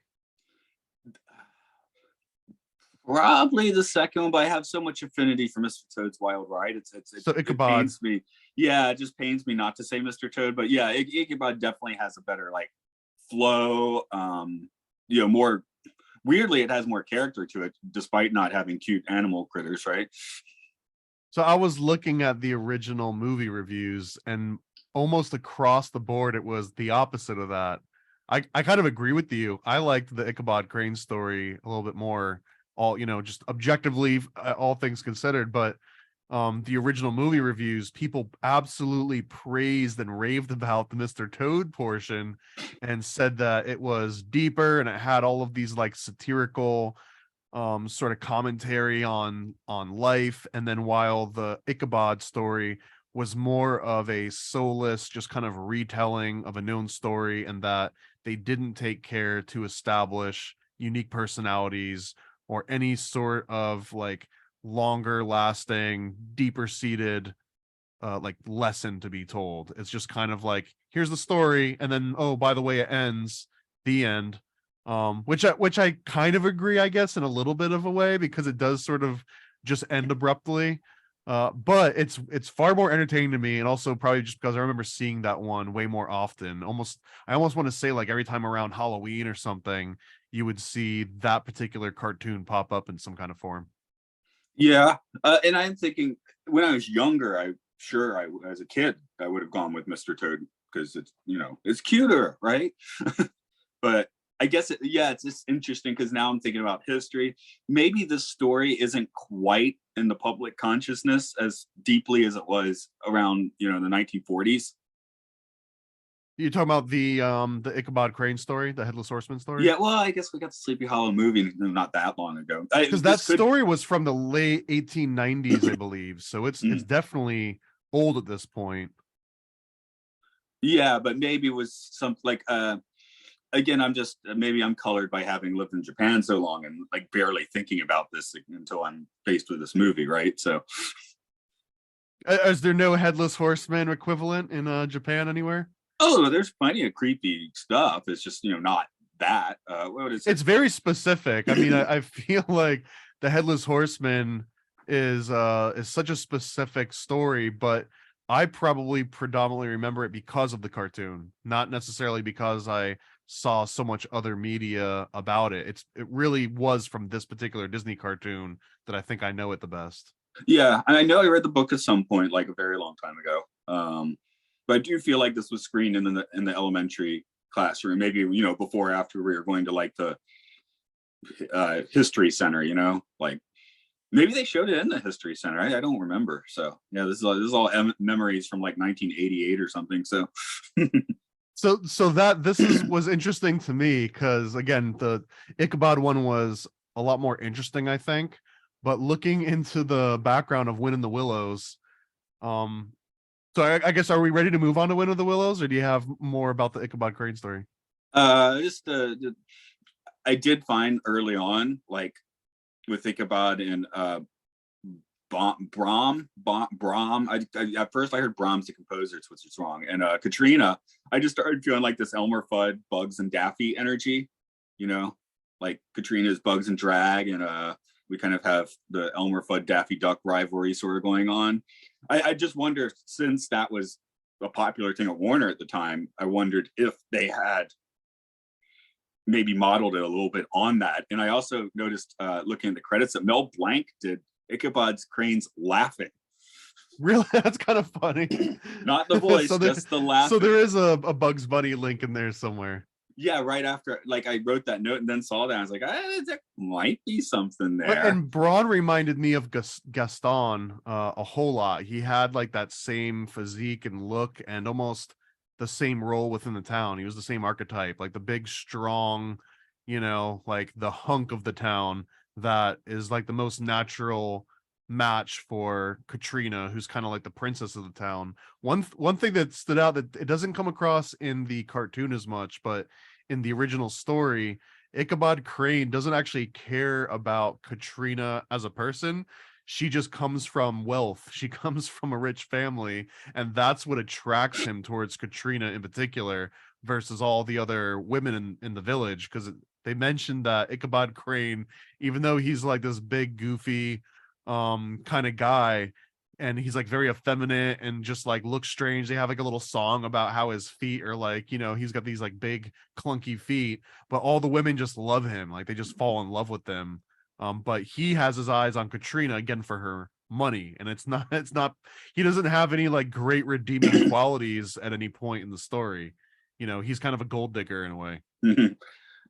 Speaker 1: Probably the second one, but I have so much affinity for Mr. Toad's Wild Ride. It pains me. Yeah, it just pains me not to say Mr. Toad, but yeah, Ichabod definitely has a better like flow. More weirdly, it has more character to it, despite not having cute animal critters, right?
Speaker 2: So I was looking at the original movie reviews, and almost across the board, it was the opposite of that. I kind of agree with you. I liked the Ichabod Crane story a little bit more, all just objectively, all things considered, but the original movie reviews, people absolutely praised and raved about the Mr. Toad portion and said that it was deeper and it had all of these like satirical sort of commentary on life. And then while the Ichabod story was more of a soulless, just kind of retelling of a known story, and that they didn't take care to establish unique personalities or any sort of like longer lasting, deeper seated like lesson to be told. It's just kind of like, here's the story, and then, oh, by the way, it ends, the end. Which I kind of agree, I guess, in a little bit of a way, because it does sort of just end abruptly. But it's far more entertaining to me, and also probably just because I remember seeing that one way more often. I almost want to say like every time around Halloween or something, you would see that particular cartoon pop up in some kind of form.
Speaker 1: Yeah, and I'm thinking when I was younger, as a kid, I would have gone with Mr. Toad because it's cuter, right? But I guess it's just interesting because now I'm thinking about history. Maybe this story isn't quite in the public consciousness as deeply as it was around the 1940s.
Speaker 2: You talking about the Ichabod Crane story, the Headless Horseman story?
Speaker 1: Yeah, well, I guess we got the Sleepy Hollow movie not that long ago.
Speaker 2: Because that story was from the late 1890s, I believe. So it's definitely old at this point.
Speaker 1: Yeah, but maybe it was something like again, maybe I'm colored by having lived in Japan so long and like barely thinking about this until I'm faced with this movie, right? So
Speaker 2: is there no Headless Horseman equivalent in Japan anywhere?
Speaker 1: Oh, there's plenty of creepy stuff. It's just not that. What is it?
Speaker 2: It's very specific. I mean, I feel like the Headless Horseman is such a specific story, but I probably predominantly remember it because of the cartoon, not necessarily because I saw so much other media about it. It really was from this particular Disney cartoon that I think I know it the best.
Speaker 1: Yeah, and I know I read the book at some point, like a very long time ago. But I do feel like this was screened in the elementary classroom, maybe before or after we were going to like the history center. Like maybe they showed it in the history center. I don't remember. So yeah, this is all memories from like 1988 or something. So.
Speaker 2: So this was interesting to me because again, the Ichabod one was a lot more interesting, I think. But looking into the background of Wind in the Willows, so I guess, are we ready to move on to Wind of the Willows, or do you have more about the Ichabod Crane story?
Speaker 1: I did find early on, like with Ichabod and Brahm. At first I heard Brahms the composer, which is wrong. And Katrina, I just started feeling like this Elmer Fudd, Bugs and Daffy energy, like Katrina's Bugs and Drag, and we kind of have the Elmer Fudd Daffy Duck rivalry sort of going on. I just wonder, since that was a popular thing at Warner at the time, I wondered if they had maybe modeled it a little bit on that. And I also noticed, looking at the credits, that Mel Blanc did Ichabod's Crane's laughing.
Speaker 2: Really? That's kind of funny.
Speaker 1: Not the voice, just the laughing.
Speaker 2: So there is a Bugs Bunny link in there somewhere.
Speaker 1: Yeah, right after, like, I wrote that note and then saw that, I was like, there might be something there.
Speaker 2: And Braun reminded me of Gaston a whole lot. He had like that same physique and look, and almost the same role within the town. He was the same archetype, like the big, strong, like the hunk of the town that is like the most natural match for Katrina, who's kind of like the princess of the town. One thing that stood out, that it doesn't come across in the cartoon as much, but in the original story, Ichabod Crane doesn't actually care about Katrina as a person. She just comes from wealth. She comes from a rich family, and that's what attracts him towards Katrina in particular versus all the other women in the village, because they mentioned that Ichabod Crane, even though he's like this big goofy kind of guy, and he's like very effeminate and just like looks strange, they have like a little song about how his feet are like, he's got these like big clunky feet, but all the women just love him, like they just fall in love with them. But he has his eyes on Katrina again for her money, and it's not he doesn't have any like great redeeming qualities at any point in the story. He's kind of a gold digger in a way.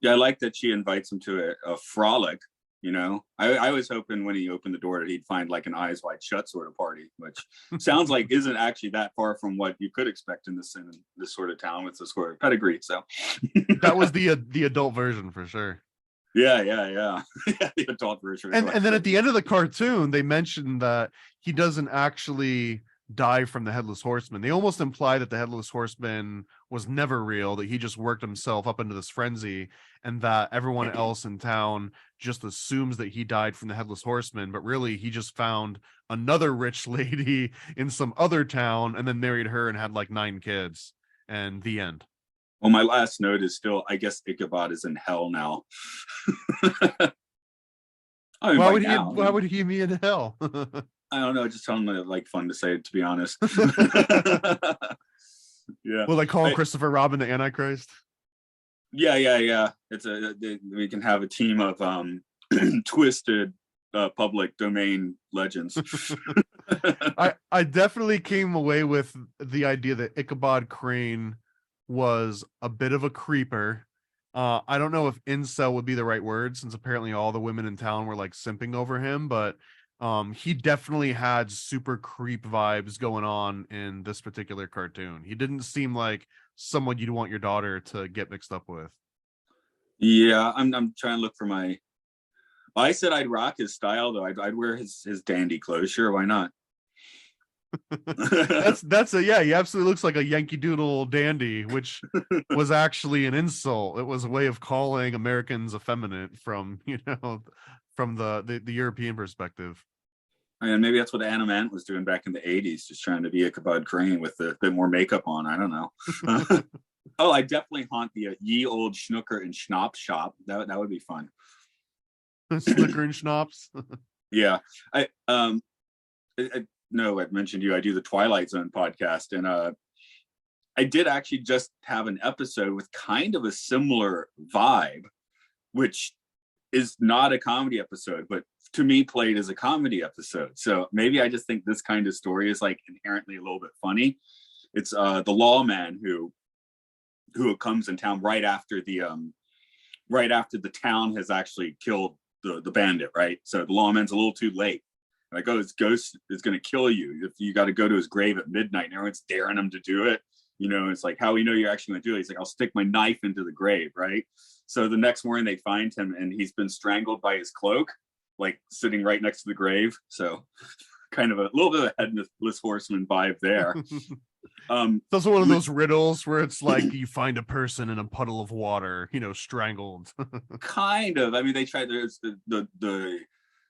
Speaker 1: Yeah, I like that she invites him to a frolic. I was hoping when he opened the door that he'd find like an Eyes Wide Shut sort of party, which sounds like isn't actually that far from what you could expect in this sort of town with this sort of pedigree. So
Speaker 2: that was the adult version for sure.
Speaker 1: Yeah. The adult version.
Speaker 2: And then at the end of the cartoon, they mentioned that he doesn't actually die from the Headless Horseman. They almost imply that the Headless Horseman was never real, that he just worked himself up into this frenzy, and that everyone else in town just assumes that he died from the Headless Horseman, but really he just found another rich lady in some other town and then married her and had like 9 kids, and the end.
Speaker 1: Well, my last note is still, I guess Ichabod is in hell now. I mean,
Speaker 2: why would he be in hell?
Speaker 1: I don't know. Just sounded like fun to say, to be honest. Yeah.
Speaker 2: Will they call Christopher Robin the Antichrist?
Speaker 1: Yeah. We can have a team of twisted public domain legends.
Speaker 2: I definitely came away with the idea that Ichabod Crane was a bit of a creeper. I don't know if incel would be the right word, since apparently all the women in town were like simping over him, but he definitely had super creep vibes going on in this particular cartoon. He didn't seem like someone you'd want your daughter to get mixed up with.
Speaker 1: Yeah, I'm trying to look for my. I said I'd rock his style though. I'd wear his dandy clothes. Sure, why not?
Speaker 2: that's a, yeah, he absolutely looks like a Yankee Doodle dandy, which was actually an insult. It was a way of calling Americans effeminate from the European perspective.
Speaker 1: And maybe that's what Anna Mant was doing back in the 80s, just trying to be Ichabod Crane with a bit more makeup on. I don't know. Oh, I definitely haunt the ye old Schnooker and Schnapps shop. That would be fun.
Speaker 2: Snooker and Schnapps.
Speaker 1: Yeah. I no, I've mentioned you. I do the Twilight Zone podcast, and I did actually just have an episode with kind of a similar vibe, which is not a comedy episode, but to me played as a comedy episode. So maybe I just think this kind of story is like inherently a little bit funny. It's the lawman who comes in town right after the town has actually killed the bandit, right? So the lawman's a little too late. Like, oh, his ghost is going to kill you. If you got to go to his grave at midnight, and everyone's daring him to do it. It's like, how we know you're actually going to do it? He's like, I'll stick my knife into the grave, right? So the next morning they find him, and he's been strangled by his cloak, like sitting right next to the grave. So kind of a little bit of a Headless Horseman vibe there.
Speaker 2: It's also one of those riddles where it's like you find a person in a puddle of water, strangled.
Speaker 1: Kind of. I mean, they tried. There's the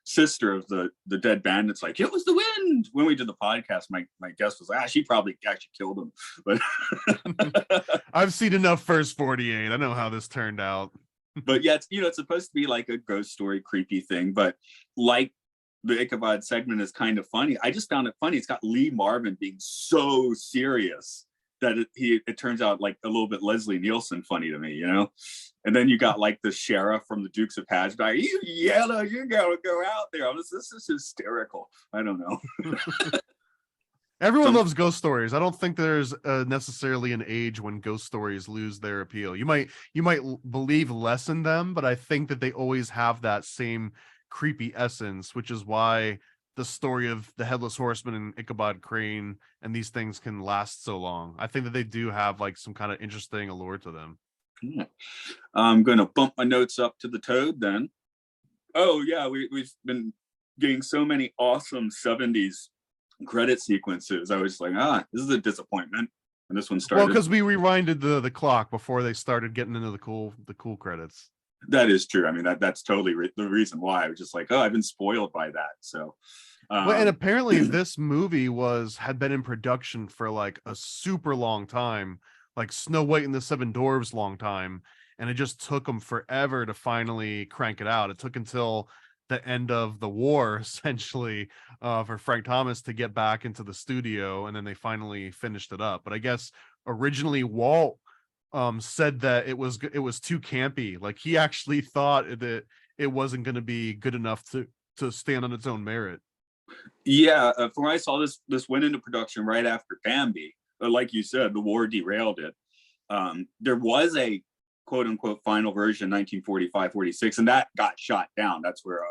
Speaker 1: sister of the dead bandit's like, it was the wind. When we did the podcast, my guess was she probably actually killed him. But
Speaker 2: I've seen enough First 48. I know how this turned out.
Speaker 1: But yeah, it's supposed to be like a ghost story, creepy thing. But like the Ichabod segment is kind of funny. I just found it funny. It's got Lee Marvin being so serious that it turns out like a little bit Leslie Nielsen funny to me, And then you got like the sheriff from the Dukes of Hazzard. You yellow, you gotta go out there. This is hysterical. I don't know.
Speaker 2: Everyone loves ghost stories. I don't think there's necessarily an age when ghost stories lose their appeal. You might believe less in them, but I think that they always have that same creepy essence, which is why the story of the Headless Horseman and Ichabod Crane and these things can last so long. I think that they do have like some kind of interesting allure to them.
Speaker 1: Yeah. I'm going to bump my notes up to the Toad then. Oh yeah, we've been getting so many awesome 70s credit sequences. I was like, this is a disappointment. And this one started.
Speaker 2: Well, because we rewinded the clock before they started getting into the cool credits.
Speaker 1: That is true. I mean, that's totally the reason why. I was just like, I've been spoiled by that. So,
Speaker 2: and apparently this movie had been in production for like a super long time, like Snow White and the Seven Dwarfs long time. And it just took them forever to finally crank it out. It took until the end of the war, essentially, for Frank Thomas to get back into the studio. And then they finally finished it up. But I guess originally Walt said that it was too campy. Like he actually thought that it wasn't going to be good enough to stand on its own merit.
Speaker 1: Yeah, from when I saw this went into production right after Bambi, but like you said, the war derailed it. There was a quote unquote final version 1945-46, and that got shot down. That's where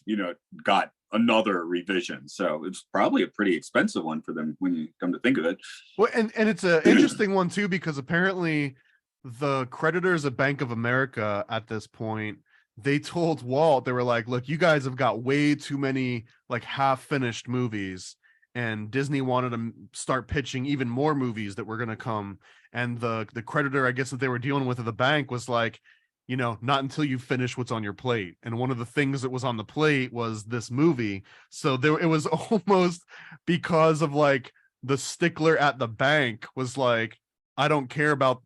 Speaker 1: it got another revision. So it's probably a pretty expensive one for them when you come to think of it.
Speaker 2: Well, and it's an interesting one too, because apparently the creditors of Bank of America at this point, they told Walt, they were like, look, you guys have got way too many like half-finished movies, and Disney wanted to start pitching even more movies that were going to come. And the creditor, I guess, that they were dealing with at the bank was like, not until you finish what's on your plate. And one of the things that was on the plate was this movie. So it was almost because of like the stickler at the bank was like, I don't care about,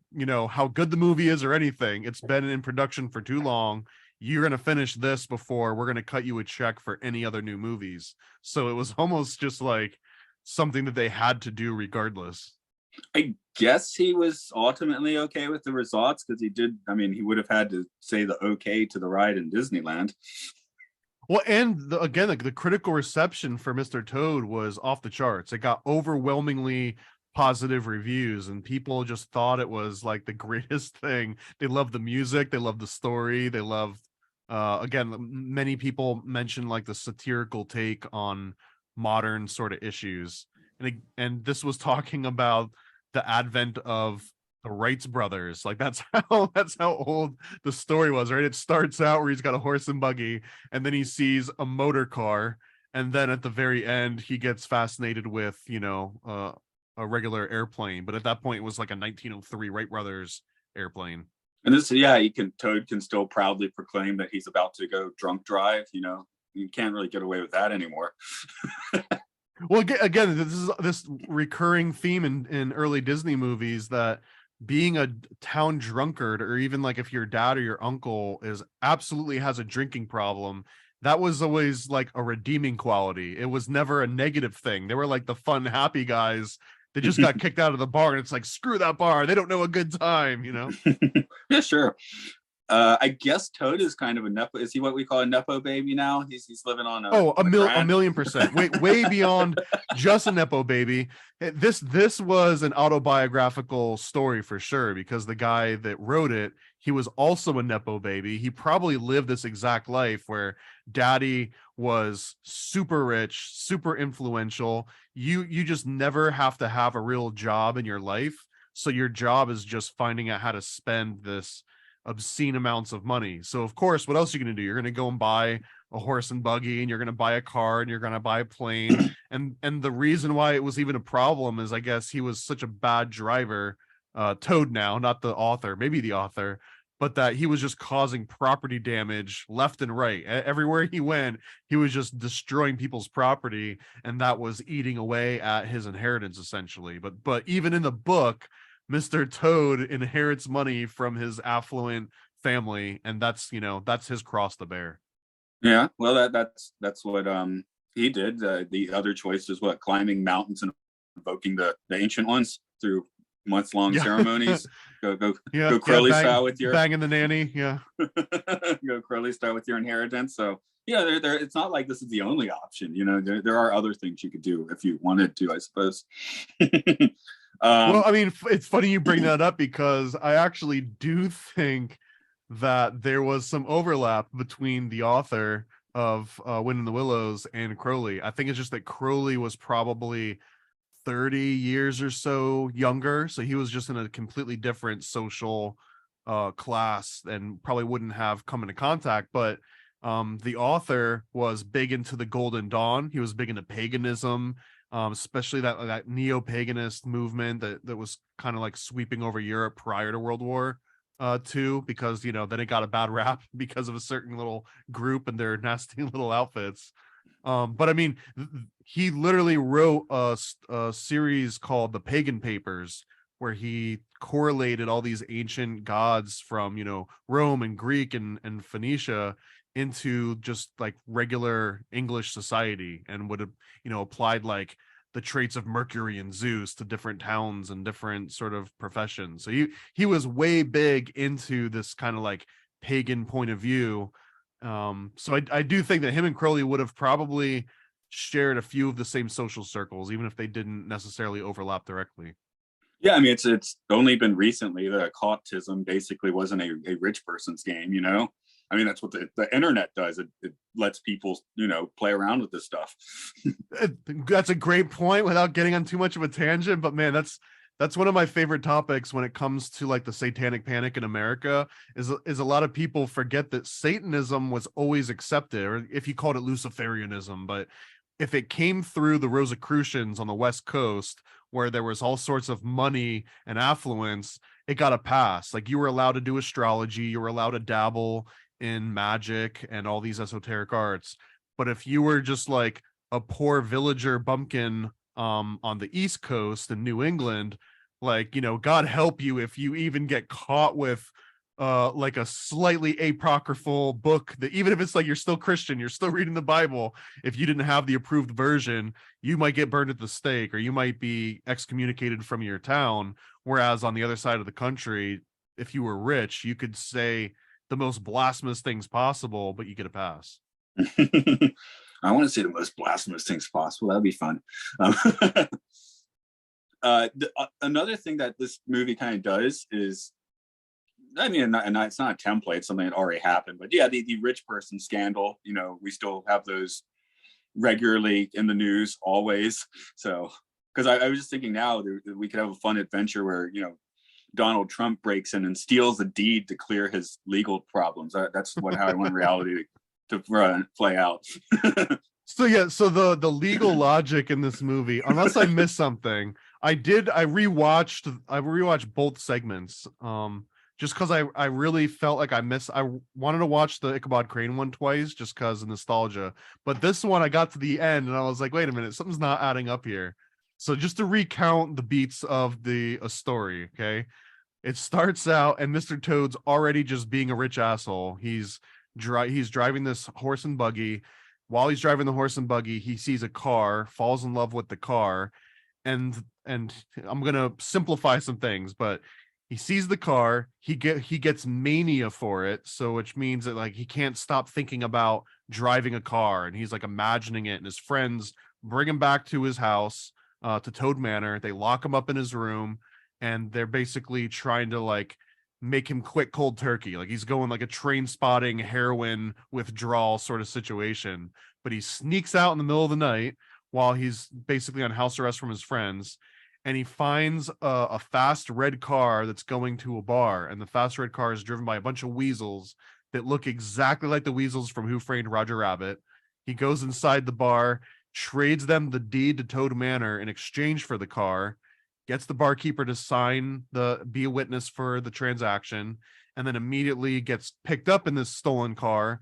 Speaker 2: how good the movie is or anything. It's been in production for too long. You're going to finish this before we're going to cut you a check for any other new movies. So it was almost just like something that they had to do regardless.
Speaker 1: I guess he was ultimately okay with the results because he would have had to say the okay to the ride in Disneyland.
Speaker 2: Well, and again, the critical reception for Mr. Toad was off the charts. It got overwhelmingly positive reviews, and people just thought it was like the greatest thing. They loved the music, they loved the story, they loved again, many people mentioned like the satirical take on modern sort of issues. And this was talking about the advent of the Wrights brothers. Like that's how old the story was, right? It starts out where he's got a horse and buggy, and then he sees a motor car, and then at the very end he gets fascinated with a regular airplane. But at that point it was like a 1903 Wright brothers airplane.
Speaker 1: And Toad can still proudly proclaim that he's about to go drunk drive. You can't really get away with that anymore.
Speaker 2: Well, again, this is this recurring theme in early Disney movies, that being a town drunkard, or even like if your dad or your uncle absolutely has a drinking problem, that was always like a redeeming quality. It was never a negative thing. They were like the fun, happy guys. They just got kicked out of the bar, and it's like, screw that bar. They don't know a good time,
Speaker 1: Yeah, sure. I guess Toad is kind of a nepo. Is he what we call a nepo baby now? He's living on
Speaker 2: a million percent. Way beyond just a nepo baby. This was an autobiographical story for sure, because the guy that wrote it, he was also a nepo baby. He probably lived this exact life where daddy was super rich, super influential. You just never have to have a real job in your life. So your job is just finding out how to spend this obscene amounts of money. So of course, what else are you going to do? You're going to go and buy a horse and buggy, and you're going to buy a car, and you're going to buy a plane. and the reason why it was even a problem is, I guess, he was such a bad driver, Toad now, not the author, maybe the author, but that he was just causing property damage left and right. Everywhere he went, he was just destroying people's property, and that was eating away at his inheritance essentially. But even in the book, Mr. Toad inherits money from his affluent family, and that's his cross to bear.
Speaker 1: Yeah, well, that's what he did. The other choice is what, climbing mountains and invoking the ancient ones through months-long ceremonies. Go Crowley style with your
Speaker 2: banging the nanny. Yeah,
Speaker 1: go Crowley style with your inheritance. So yeah, there. It's not like this is the only option. There are other things you could do if you wanted to, I suppose.
Speaker 2: Well, I mean, it's funny you bring that up, because I actually do think that there was some overlap between the author of Wind in the Willows and Crowley. I think it's just that Crowley was probably 30 years or so younger, so he was just in a completely different social class and probably wouldn't have come into contact. But the author was big into the Golden Dawn. He was big into paganism, especially that neo-paganist movement that was kind of like sweeping over Europe prior to World War II, because then it got a bad rap because of a certain little group and their nasty little outfits. But I mean, he literally wrote a series called The Pagan Papers, where he correlated all these ancient gods from Rome and Greek and Phoenicia into just like regular English society, and would have applied like the traits of Mercury and Zeus to different towns and different sort of professions. So he was way big into this kind of like pagan point of view. So I do think that him and Crowley would have probably shared a few of the same social circles, even if they didn't necessarily overlap directly.
Speaker 1: Yeah, I mean, it's only been recently that occultism basically wasn't a rich person's game. I mean, that's what the internet does. It lets people, play around with this stuff.
Speaker 2: That's a great point without getting on too much of a tangent. But man, that's one of my favorite topics when it comes to like the satanic panic in America, is a lot of people forget that Satanism was always accepted, or if you called it Luciferianism, but if it came through the Rosicrucians on the West Coast, where there was all sorts of money and affluence, it got a pass. Like, you were allowed to do astrology, you were allowed to dabble in magic and all these esoteric arts. But if you were just like a poor villager bumpkin on the East Coast in New England, like, you know, God help you if you even get caught with like a slightly apocryphal book, that even if it's like you're still Christian, you're still reading the Bible, if you didn't have the approved version, you might get burned at the stake, or you might be excommunicated from your town. Whereas on the other side of the country, if you were rich, you could say the most blasphemous things possible, but you get a pass.
Speaker 1: I want to say the most blasphemous things possible. That'd be fun. Another thing that this movie kind of does is, I mean, and it's not a template, something that already happened, but yeah, the rich person scandal, you know, we still have those regularly in the news always. So, because I was just thinking now that we could have a fun adventure where, you know, Donald Trump breaks in and steals a deed to clear his legal problems. That's how I want reality to play out.
Speaker 2: So yeah, so the legal logic in this movie, unless I missed something, I rewatched both segments. Just because I really felt like I wanted to watch the Ichabod Crane one twice just because of nostalgia. But this one, I got to the end and I was like, wait a minute, something's not adding up here. So just to recount the beats of a story, okay? It starts out and Mr. Toad's already just being a rich asshole. He's driving this horse and buggy. While he's driving the horse and buggy, he sees a car, falls in love with the car, and I'm gonna simplify some things, but he sees the car, he gets mania for it, so which means that like he can't stop thinking about driving a car, and he's like imagining it, and his friends bring him back to his house, to Toad Manor. They lock him up in his room, and they're basically trying to like make him quit cold turkey. Like he's going like a train spotting heroin withdrawal sort of situation, but he sneaks out in the middle of the night while he's basically on house arrest from his friends, and he finds a fast red car that's going to a bar, and the fast red car is driven by a bunch of weasels that look exactly like the weasels from Who Framed Roger Rabbit. He goes inside the bar, trades them the deed to Toad Manor in exchange for the car, gets the barkeeper to be a witness for the transaction, and then immediately gets picked up in this stolen car,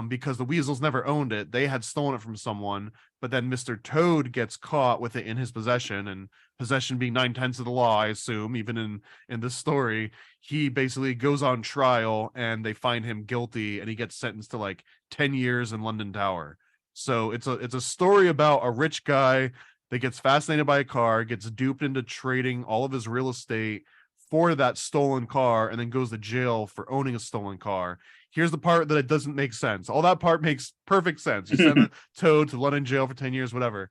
Speaker 2: because the weasels never owned it. They had stolen it from someone, but then Mr. Toad gets caught with it in his possession, and possession being 9/10 of the law, I assume, even in this story, he basically goes on trial and they find him guilty, and he gets sentenced to like 10 years in London Tower. So it's a story about a rich guy that gets fascinated by a car, gets duped into trading all of his real estate for that stolen car, and then goes to jail for owning a stolen car. Here's the part that it doesn't make sense. All that part makes perfect sense. You send Toad to London jail for 10 years, whatever.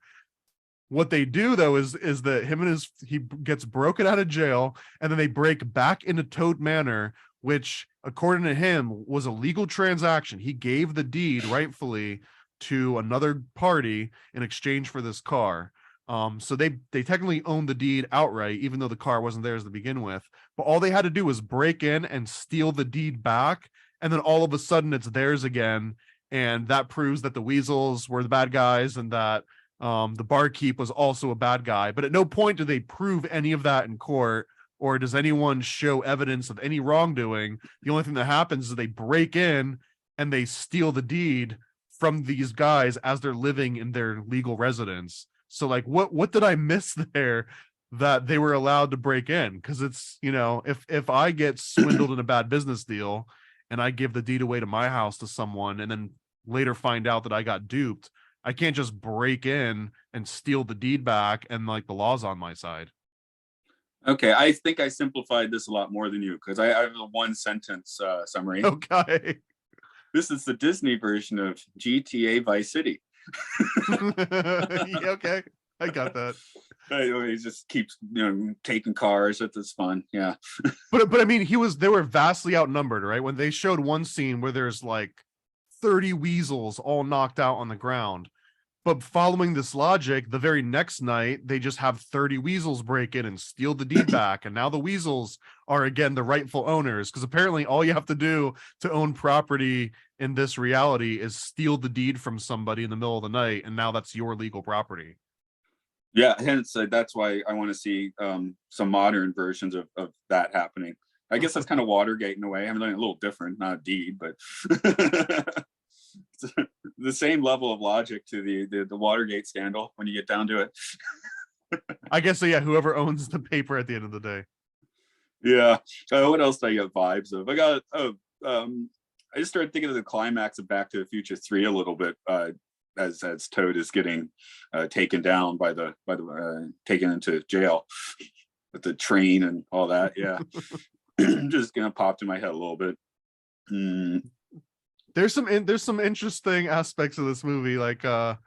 Speaker 2: What they do though is that he gets broken out of jail, and then they break back into Toad Manor, which according to him was a legal transaction. He gave the deed rightfully to another party in exchange for this car. So they technically owned the deed outright, even though the car wasn't theirs to begin with. But all they had to do was break in and steal the deed back, and then all of a sudden it's theirs again. And that proves that the weasels were the bad guys, and that the barkeep was also a bad guy. But at no point do they prove any of that in court, or does anyone show evidence of any wrongdoing. The only thing that happens is they break in and they steal the deed from these guys as they're living in their legal residence. So like, what did I miss there that they were allowed to break in? Because it's, you know, if I get swindled in a bad business deal and I give the deed away to my house to someone and then later find out that I got duped, I can't just break in and steal the deed back and like the law's on my side.
Speaker 1: Okay, I think I simplified this a lot more than you, because I have a one sentence summary.
Speaker 2: Okay.
Speaker 1: This is the Disney version of GTA Vice City.
Speaker 2: Yeah, okay, I got that.
Speaker 1: He just keeps, you know, taking cars. It's fun. Yeah.
Speaker 2: But I mean, they were vastly outnumbered, right? When they showed one scene where there's like 30 weasels all knocked out on the ground, But following this logic, the very next night, they just have 30 weasels break in and steal the deed back. And now the weasels are again the rightful owners. Because apparently all you have to do to own property in this reality is steal the deed from somebody in the middle of the night. And now that's your legal property.
Speaker 1: Yeah, hence that's why I want to see some modern versions of that happening. I guess that's kind of Watergate in a way. I mean, a little different, not a deed, but the same level of logic to the Watergate scandal when you get down to it.
Speaker 2: I guess so. Yeah, whoever owns the paper at the end of the day.
Speaker 1: Yeah. What else do I get vibes of? I just started thinking of the climax of Back to the Future 3 a little bit. As Toad is getting taken down by the taken into jail with the train and all that. Yeah. Just gonna popped in my head a little bit.
Speaker 2: There's some interesting aspects of this movie, like the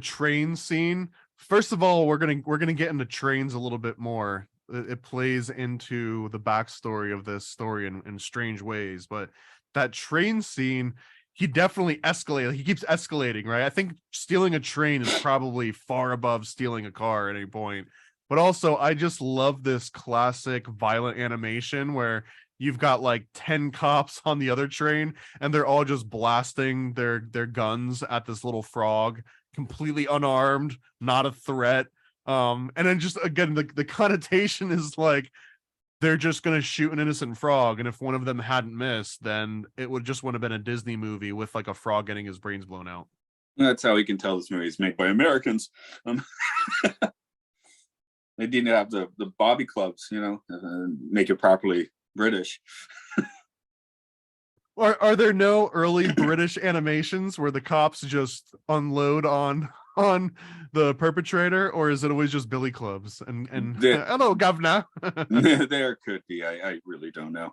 Speaker 2: train scene. First of all, we're gonna get into trains a little bit more. It plays into the backstory of this story in strange ways, but that train scene, he definitely escalated. He keeps escalating, right? I think stealing a train is probably far above stealing a car at any point. But also, I just love this classic violent animation where you've got like 10 cops on the other train and they're all just blasting their guns at this little frog, completely unarmed, not a threat. And then just again, the connotation is like they're just going to shoot an innocent frog. And if one of them hadn't missed, then it would have been a Disney movie with like a frog getting his brains blown out.
Speaker 1: That's how we can tell this movie is made by Americans. They didn't have the bobby clubs, make it properly British.
Speaker 2: Are there no early British animations where the cops just unload on the perpetrator, or is it always just billy clubs and hello governor?
Speaker 1: There could be. I really don't know.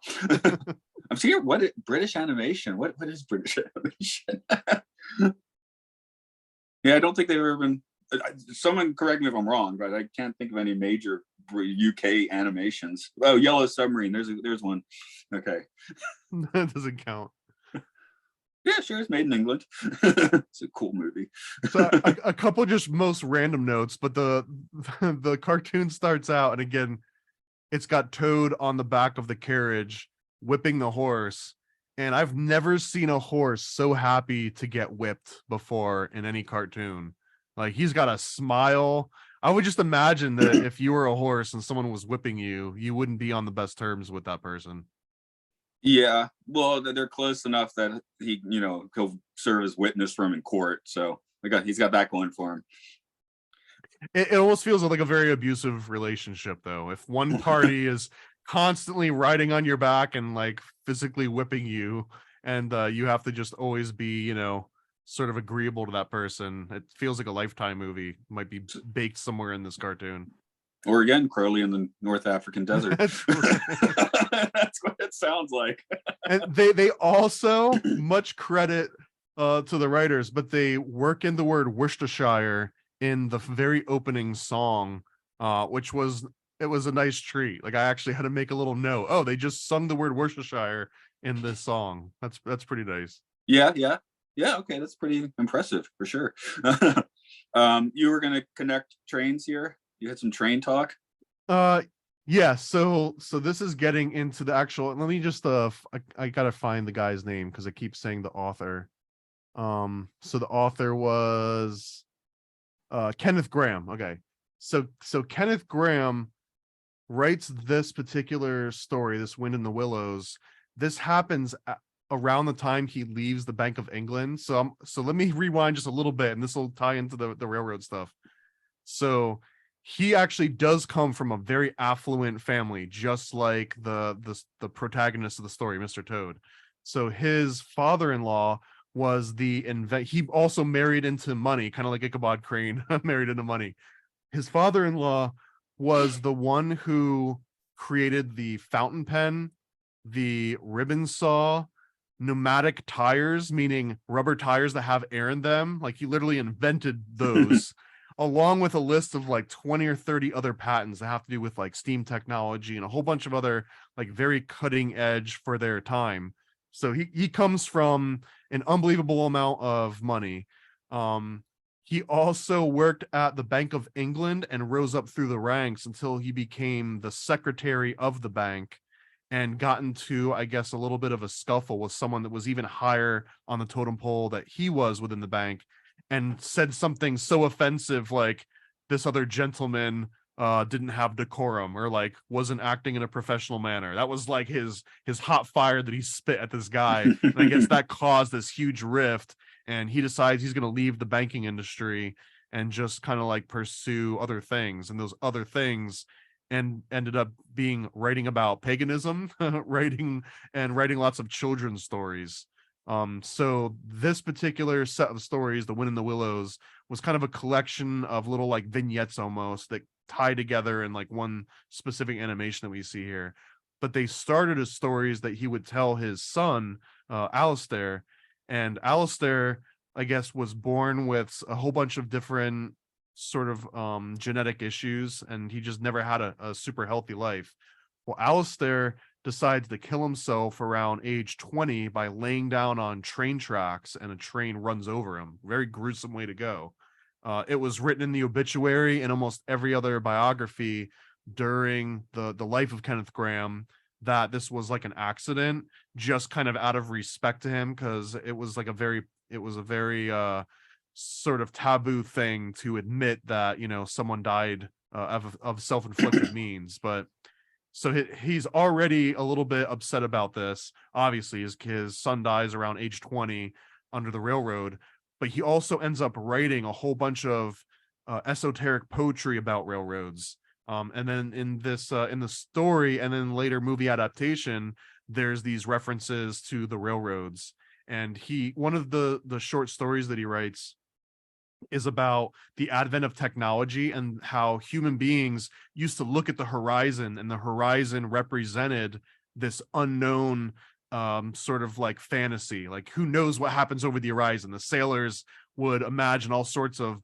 Speaker 1: I'm seeing British animation. What is British animation? Yeah, I don't think they've ever been. Someone correct me if I'm wrong, but I can't think of any major UK animations. Oh, Yellow Submarine. There's one. Okay.
Speaker 2: That doesn't count.
Speaker 1: Yeah, sure. It's made in England. It's a cool movie.
Speaker 2: So a couple just most random notes, but the cartoon starts out, and again, it's got Toad on the back of the carriage whipping the horse. And I've never seen a horse so happy to get whipped before in any cartoon. Like, he's got a smile. I would just imagine that if you were a horse and someone was whipping you, you wouldn't be on the best terms with that person.
Speaker 1: Yeah, well, they're close enough that he'll serve as witness for him in court. So he's got that going for him.
Speaker 2: It almost feels like a very abusive relationship, though. If one party is constantly riding on your back and like physically whipping you, and you have to just always be, sort of agreeable to that person, it feels like a Lifetime movie might be baked somewhere in this cartoon.
Speaker 1: Or again, Crowley in the North African desert. That's what it sounds like.
Speaker 2: And they also, much credit to the writers, but they work in the word Worcestershire in the very opening song, which was a nice treat. Like, I actually had to make a little note. Oh, they just sung the word Worcestershire in this song. That's pretty nice.
Speaker 1: Yeah. Okay, that's pretty impressive for sure. You were gonna connect trains here. You had some train talk.
Speaker 2: Yeah. So this is getting into the actual. Let me just I gotta find the guy's name because I keep saying the author. So the author was Kenneth Grahame. Okay. So Kenneth Grahame writes this particular story, this Wind in the Willows. This happens around the time he leaves the Bank of England. So let me rewind just a little bit, and this will tie into the railroad stuff. So he actually does come from a very affluent family, just like the protagonist of the story, Mr. Toad. So his father-in-law was he also married into money, kind of like Ichabod Crane married into money. His father-in-law was the one who created the fountain pen, the ribbon saw, pneumatic tires, meaning rubber tires that have air in them. Like, he literally invented those. Along with a list of like 20 or 30 other patents that have to do with like steam technology and a whole bunch of other like very cutting edge for their time. So he comes from an unbelievable amount of money. He also worked at the Bank of England and rose up through the ranks until he became the secretary of the bank and got into, I guess, a little bit of a scuffle with someone that was even higher on the totem pole that he was within the bank, and said something so offensive like this other gentleman didn't have decorum, or like wasn't acting in a professional manner. That was like his hot fire that he spit at this guy. And I guess that caused this huge rift, and he decides he's going to leave the banking industry and just kind of like pursue other things. And those other things and ended up being writing about paganism, writing lots of children's stories. So this particular set of stories, The Wind in the Willows, was kind of a collection of little like vignettes almost that tie together in like one specific animation that we see here. But they started as stories that he would tell his son, Alistair. And Alistair, I guess, was born with a whole bunch of different sort of genetic issues, and he just never had a super healthy life. Well, Alistair decides to kill himself around age 20 by laying down on train tracks, and a train runs over him. Very gruesome way to go. It was written in the obituary and almost every other biography during the life of Kenneth Grahame that this was like an accident, just kind of out of respect to him, because it was a very sort of taboo thing to admit that, you know, someone died of self-inflicted means. But so he's already a little bit upset about this. Obviously, his son dies around age 20 under the railroad, but he also ends up writing a whole bunch of esoteric poetry about railroads. And then in the story and then later movie adaptation, there's these references to the railroads. And one of the short stories that he writes is about the advent of technology and how human beings used to look at the horizon, and the horizon represented this unknown sort of like fantasy, like who knows what happens over the horizon. The sailors would imagine all sorts of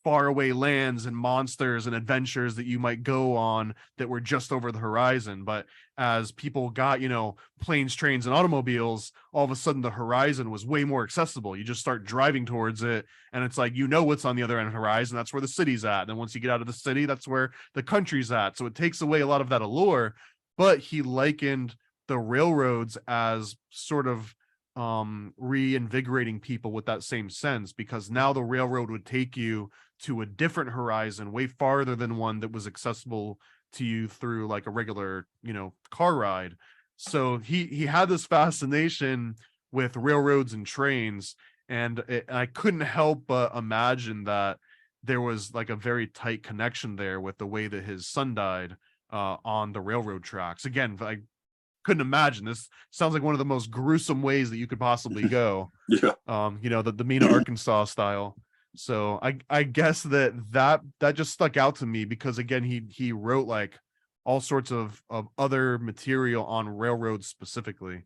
Speaker 2: faraway lands and monsters and adventures that you might go on that were just over the horizon. But as people got, you know, planes, trains, and automobiles, all of a sudden the horizon was way more accessible. You just start driving towards it, and it's like, you know, what's on the other end of the horizon. That's where the city's at. And then once you get out of the city, that's where the country's at. So it takes away a lot of that allure. But he likened the railroads as sort of reinvigorating people with that same sense, because now the railroad would take you to a different horizon, way farther than one that was accessible to you through like a regular, you know, car ride. So he had this fascination with railroads and trains, and I couldn't help but imagine that there was like a very tight connection there with the way that his son died on the railroad tracks. Again, I couldn't imagine. This sounds like one of the most gruesome ways that you could possibly go.
Speaker 1: Yeah.
Speaker 2: You know, the Mena, Arkansas style. So I guess that just stuck out to me because, again, he wrote like all sorts of other material on railroads specifically.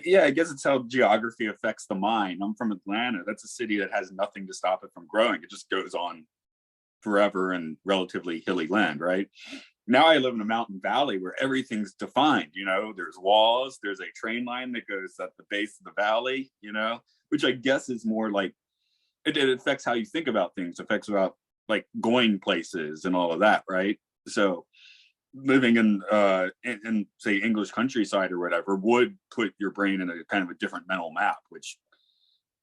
Speaker 1: Yeah, I guess it's how geography affects the mind. I'm from Atlanta. That's a city that has nothing to stop it from growing. It just goes on forever in relatively hilly land, right? Now I live in a mountain valley where everything's defined. You know, there's walls, there's a train line that goes at the base of the valley, you know, which I guess is more like, it affects how you think about things, affects about like going places and all of that, right? So living in say English countryside or whatever would put your brain in a kind of a different mental map, which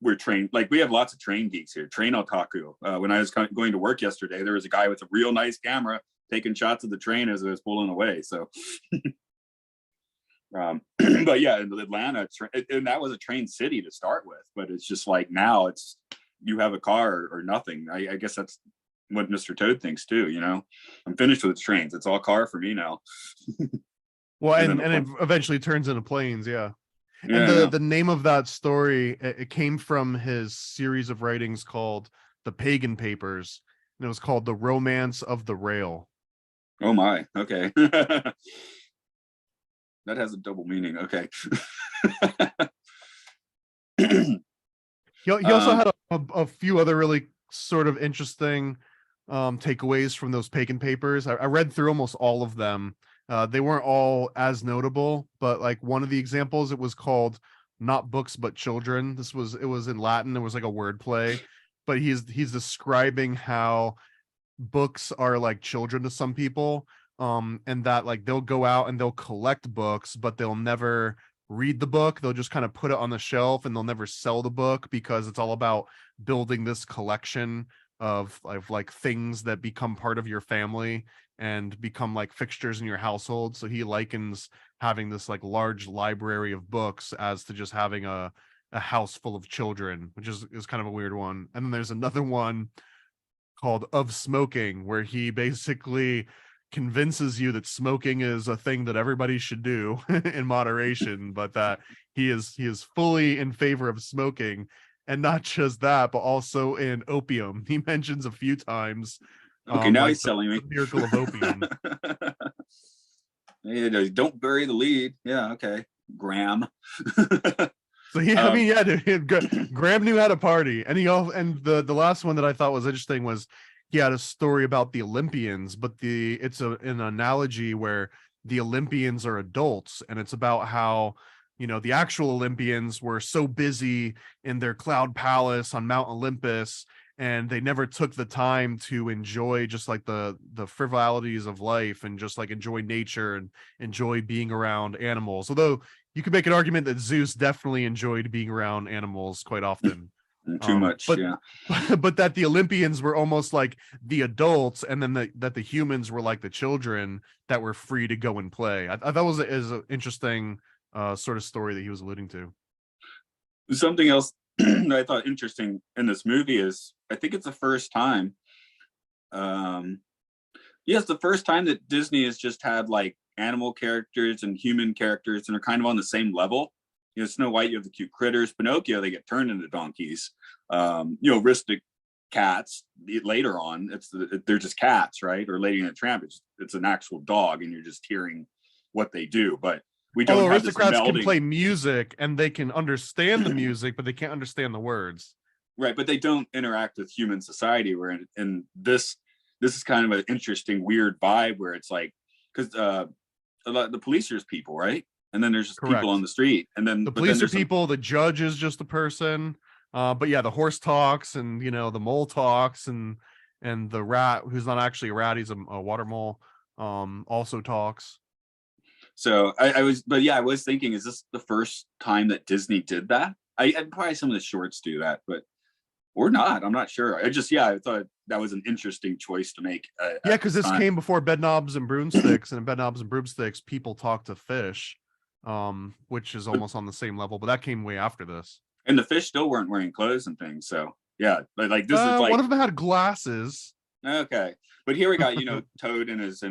Speaker 1: we're trained, like we have lots of train geeks here, train otaku. When I was going to work yesterday, there was a guy with a real nice camera taking shots of the train as it was pulling away. So but yeah, in Atlanta, and that was a train city to start with, but it's just like now it's, you have a car or nothing. I guess that's what Mr. Toad thinks too, you know. I'm finished with trains. It's all car for me now.
Speaker 2: Well, and it eventually turns into planes, yeah.
Speaker 1: Yeah,
Speaker 2: and the name of that story, it came from his series of writings called The Pagan Papers, and it was called The Romance of the Rail.
Speaker 1: Oh my, okay. That has a double meaning. Okay.
Speaker 2: He also had a few other really sort of interesting takeaways from those Pagan Papers. I read through almost all of them. They weren't all as notable, but like one of the examples, it was called Not Books But Children. It was in Latin. It was like a word play. but he's describing how books are like children to some people, and that like they'll go out and they'll collect books, but they'll never read the book. They'll just kind of put it on the shelf and they'll never sell the book because it's all about building this collection of like things that become part of your family and become like fixtures in your household. So he likens having this like large library of books as to just having a house full of children, which is kind of a weird one. And then there's another one called Of Smoking, where he basically convinces you that smoking is a thing that everybody should do in moderation, but that he is fully in favor of smoking. And not just that, but also in opium. He mentions a few times.
Speaker 1: Okay, now
Speaker 2: like
Speaker 1: he's selling me.
Speaker 2: The miracle of opium.
Speaker 1: Yeah, don't bury the lead. Yeah, okay. Graham.
Speaker 2: So yeah, I mean, yeah, dude, Graham knew how to party, and the last one that I thought was interesting was he had a story about the Olympians, but it's an analogy where the Olympians are adults, and it's about how, you know, the actual Olympians were so busy in their cloud palace on Mount Olympus, and they never took the time to enjoy just like the frivolities of life and just like enjoy nature and enjoy being around animals. Although you could make an argument that Zeus definitely enjoyed being around animals quite often.
Speaker 1: Too much,
Speaker 2: but,
Speaker 1: yeah.
Speaker 2: But that the Olympians were almost like the adults, and then that the humans were like the children that were free to go and play. I thought was an interesting sort of story that he was alluding to.
Speaker 1: Something else that I thought interesting in this movie is I think it's the first time. It's the first time that Disney has just had like animal characters and human characters and are kind of on the same level. You know, Snow White, you have the cute critters. Pinocchio, they get turned into donkeys. Ristic cats later on, they're just cats, right? Or Lady and the Tramp, it's an actual dog, and you're just hearing what they do. But we don't.
Speaker 2: Aristocrats can play music and they can understand the music, but they can't understand the words.
Speaker 1: Right, but they don't interact with human society. Where in this is kind of an interesting, weird vibe where it's like, because the police are just people, right? And then there's just people on the street, and then
Speaker 2: the police are people. The judge is just a person. But yeah, the horse talks, and you know the mole talks, and the rat, who's not actually a rat, he's a water mole, also talks.
Speaker 1: So I was thinking, is this the first time that Disney did that? I'd probably some of the shorts do that, but or not. I'm not sure. I thought that was an interesting choice to make.
Speaker 2: Because this came before Bedknobs and Broomsticks, and in Bedknobs and Broomsticks, people talk to fish, which is almost on the same level, but that came way after this.
Speaker 1: And the fish still weren't wearing clothes and things. So yeah, like this is like
Speaker 2: one of them had glasses.
Speaker 1: Okay, but here we got Toad in his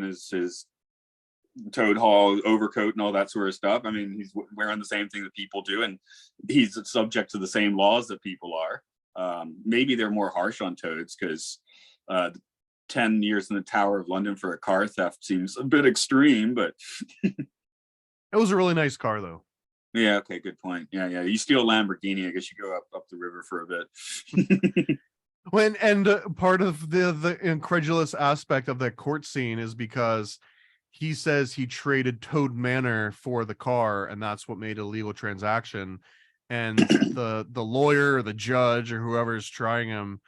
Speaker 1: Toad Hall overcoat and all that sort of stuff. I mean, he's wearing the same thing that people do, and he's subject to the same laws that people are. Maybe they're more harsh on toads because 10 years in the Tower of London for a car theft seems a bit extreme, but
Speaker 2: it was a really nice car though.
Speaker 1: Yeah, okay, good point. Yeah. You steal a Lamborghini, I guess you go up the river for a bit.
Speaker 2: Part of the incredulous aspect of that court scene is because he says he traded Toad Manor for the car, and that's what made a legal transaction. And the lawyer or the judge or whoever's trying him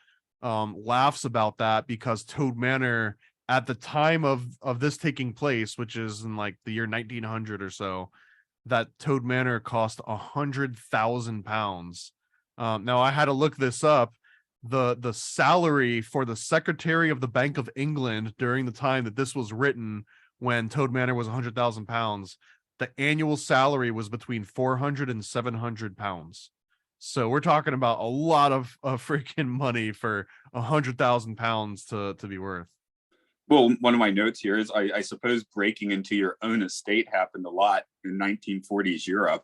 Speaker 2: laughs about that because Toad Manor, at the time of this taking place, which is in like the year 1900 or so, that Toad Manor cost £100,000. Now I had to look this up. The salary for the Secretary of the Bank of England during the time that this was written, when Toad Manor was £100,000, the annual salary was between 400 and 700 pounds. So we're talking about a lot of freaking money for £100,000 to be worth.
Speaker 1: Well, one of my notes here is I suppose breaking into your own estate happened a lot in 1940s Europe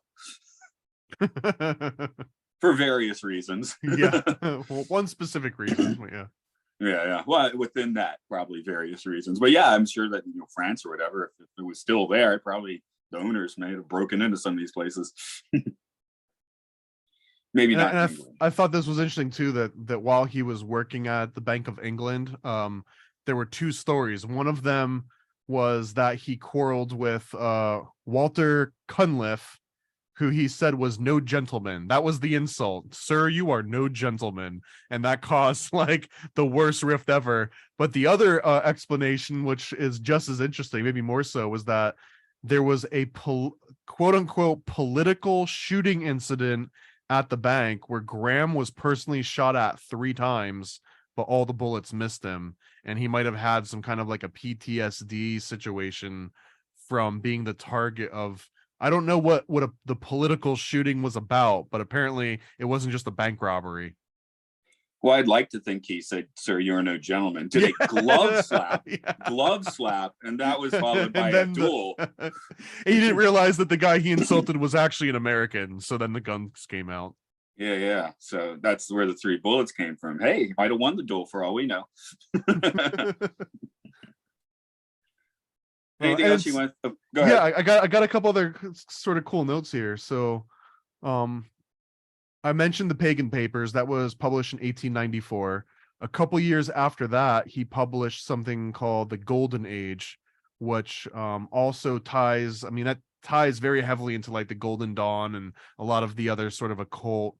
Speaker 1: for various reasons.
Speaker 2: Yeah, well, one specific reason. Yeah.
Speaker 1: Yeah. Well, within that, probably various reasons. But yeah, I'm sure that France or whatever, if it was still there, probably the owners may have broken into some of these places. Maybe not.
Speaker 2: And I thought this was interesting too, that while he was working at the Bank of England, there were two stories. One of them was that he quarreled with Walter Cunliffe, who he said was no gentleman. That was the insult. Sir, you are no gentleman. And that caused like the worst rift ever. But the other explanation, which is just as interesting, maybe more so, was that there was a quote unquote political shooting incident at the bank where Graham was personally shot at 3 times, but all the bullets missed him. And he might have had some kind of like a PTSD situation from being the target of, I don't know what the political shooting was about, but apparently it wasn't just a bank robbery.
Speaker 1: Well, I'd like to think he said, "Sir, you're no gentleman." Did a glove slap, and that was followed by a duel.
Speaker 2: He didn't realize that the guy he insulted was actually an American, so then the guns came out.
Speaker 1: Yeah. So that's where the 3 bullets came from. Hey, might have won the duel for all we know. Anything else you want? Oh, go ahead.
Speaker 2: Yeah, I got a couple other sort of cool notes here. So, I mentioned the Pagan Papers that was published in 1894. A couple years after that, he published something called the Golden Age, which also ties. I mean, that ties very heavily into like the Golden Dawn and a lot of the other sort of occult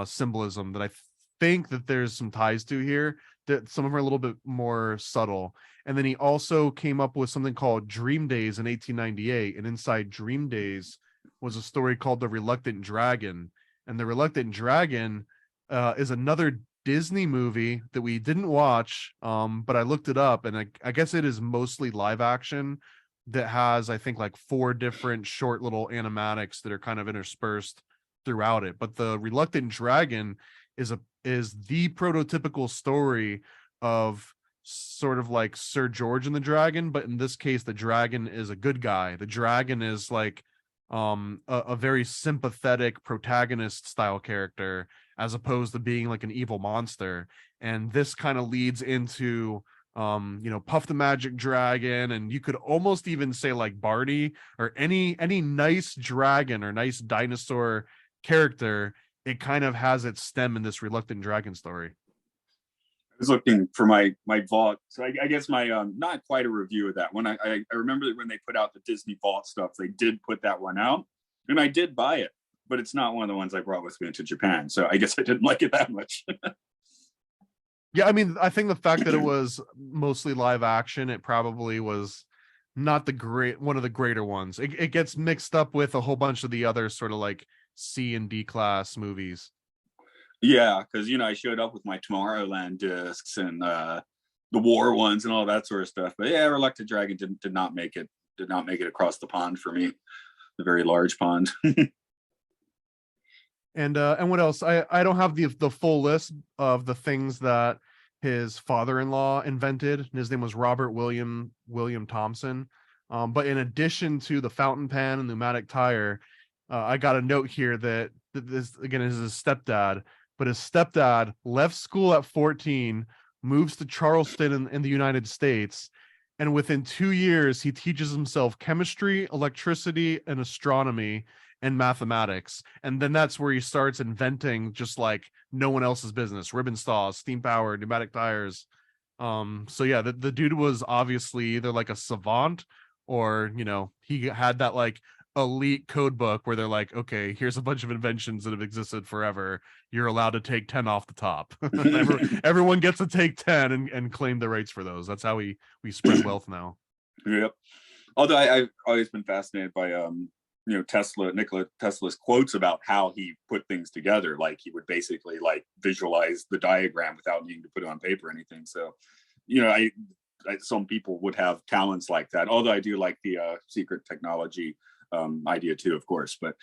Speaker 2: symbolism that I think that there's some ties to here. That some of them are a little bit more subtle. And then he also came up with something called Dream Days in 1898. And inside Dream Days was a story called The Reluctant Dragon. And The Reluctant Dragon is another Disney movie that we didn't watch, but I looked it up, and I guess it is mostly live action that has, I think, like 4 different short little animatics that are kind of interspersed throughout it. But The Reluctant Dragon is the prototypical story of sort of like Sir George and the Dragon, but in this case, the dragon is a good guy. The dragon is like a very sympathetic protagonist style character as opposed to being like an evil monster. And this kind of leads into Puff the Magic Dragon, and you could almost even say like Barney or any nice dragon or nice dinosaur character. It kind of has its stem in this Reluctant Dragon story.
Speaker 1: I was looking for my vault, so I guess my not quite a review of that one. I remember that when they put out the Disney Vault stuff, they did put that one out, and I did buy it, but it's not one of the ones I brought with me to Japan. So I guess I didn't like it that much.
Speaker 2: Yeah, I mean, I think the fact that it was mostly live action, it probably was not one of the greater ones. It gets mixed up with a whole bunch of the other sort of like C and D class movies. Yeah,
Speaker 1: because I showed up with my Tomorrowland discs and the war ones and all that sort of stuff. But yeah, Reluctant Dragon did not make it across the pond for me, the very large pond.
Speaker 2: And what else? I don't have the full list of the things that his father-in-law invented. His name was Robert William Thompson. But in addition to the fountain pen and pneumatic tire, I got a note here that this again is his stepdad. But his stepdad left school at 14, moves to Charleston in the United States, and within 2 years, he teaches himself chemistry, electricity, and astronomy, and mathematics. And then that's where he starts inventing just like no one else's business: ribbon saws, steam powered, pneumatic tires. So yeah, the dude was obviously either like a savant or, he had that like elite code book where they're like, okay, here's a bunch of inventions that have existed forever. You're allowed to take 10 off the top. Everyone gets to take 10 and claim the rights for those. That's how we spread wealth now.
Speaker 1: Yep. Although I've always been fascinated by Nikola Tesla's quotes about how he put things together. Like he would basically like visualize the diagram without needing to put it on paper or anything. So, some people would have talents like that. Although I do like the secret technology idea too, of course. But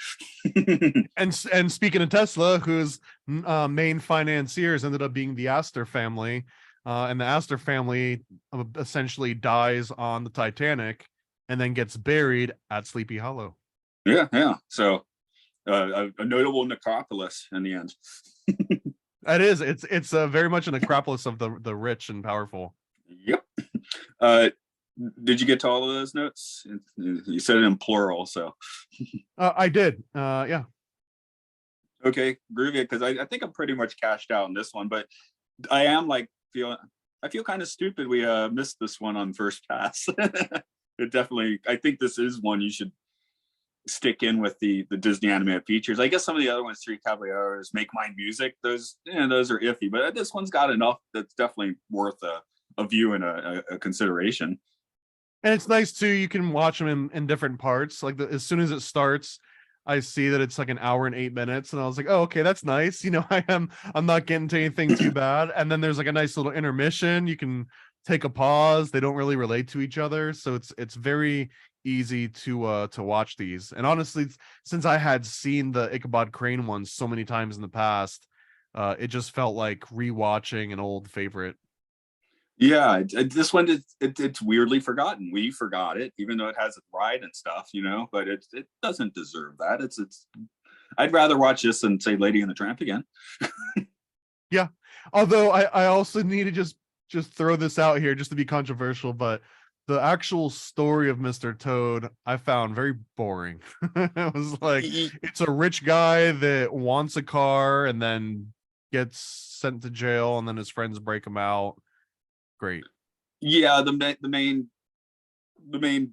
Speaker 2: and speaking of Tesla, whose main financiers ended up being the Astor family, and the Astor family essentially dies on the Titanic and then gets buried at Sleepy Hollow.
Speaker 1: Yeah. So a notable necropolis in the end.
Speaker 2: It is. It's very much a necropolis of the rich and powerful.
Speaker 1: Yep. Did you get to all of those notes? You said it in plural, so.
Speaker 2: I did. Yeah.
Speaker 1: Okay, groovy. Because I think I'm pretty much cashed out in this one, but I am like I feel kind of stupid we missed this one on first pass. It definitely. I think this is one you should stick in with the Disney animated features. I guess some of the other ones, Three Caballeros, Make Mine Music, those those are iffy, but this one's got enough that's definitely worth a view and a consideration.
Speaker 2: And it's nice too. You can watch them in different parts. Like as soon as it starts, I see that it's like an hour and 8 minutes, and I was like, "Oh, okay, that's nice." I'm not getting to anything too bad. And then there's like a nice little intermission. You can take a pause. They don't really relate to each other, so it's very easy to watch these. And honestly, since I had seen the Ichabod Crane ones so many times in the past, it just felt like rewatching an old favorite.
Speaker 1: Yeah, this one it's weirdly forgotten. We forgot it, even though it has a ride and stuff, but it doesn't deserve that. It's I'd rather watch this than say Lady and the Tramp again.
Speaker 2: Yeah, although I also need to just throw this out here just to be controversial, but the actual story of Mr. Toad I found very boring. It was like it's a rich guy that wants a car and then gets sent to jail, and then his friends break him out. Great.
Speaker 1: Yeah, the main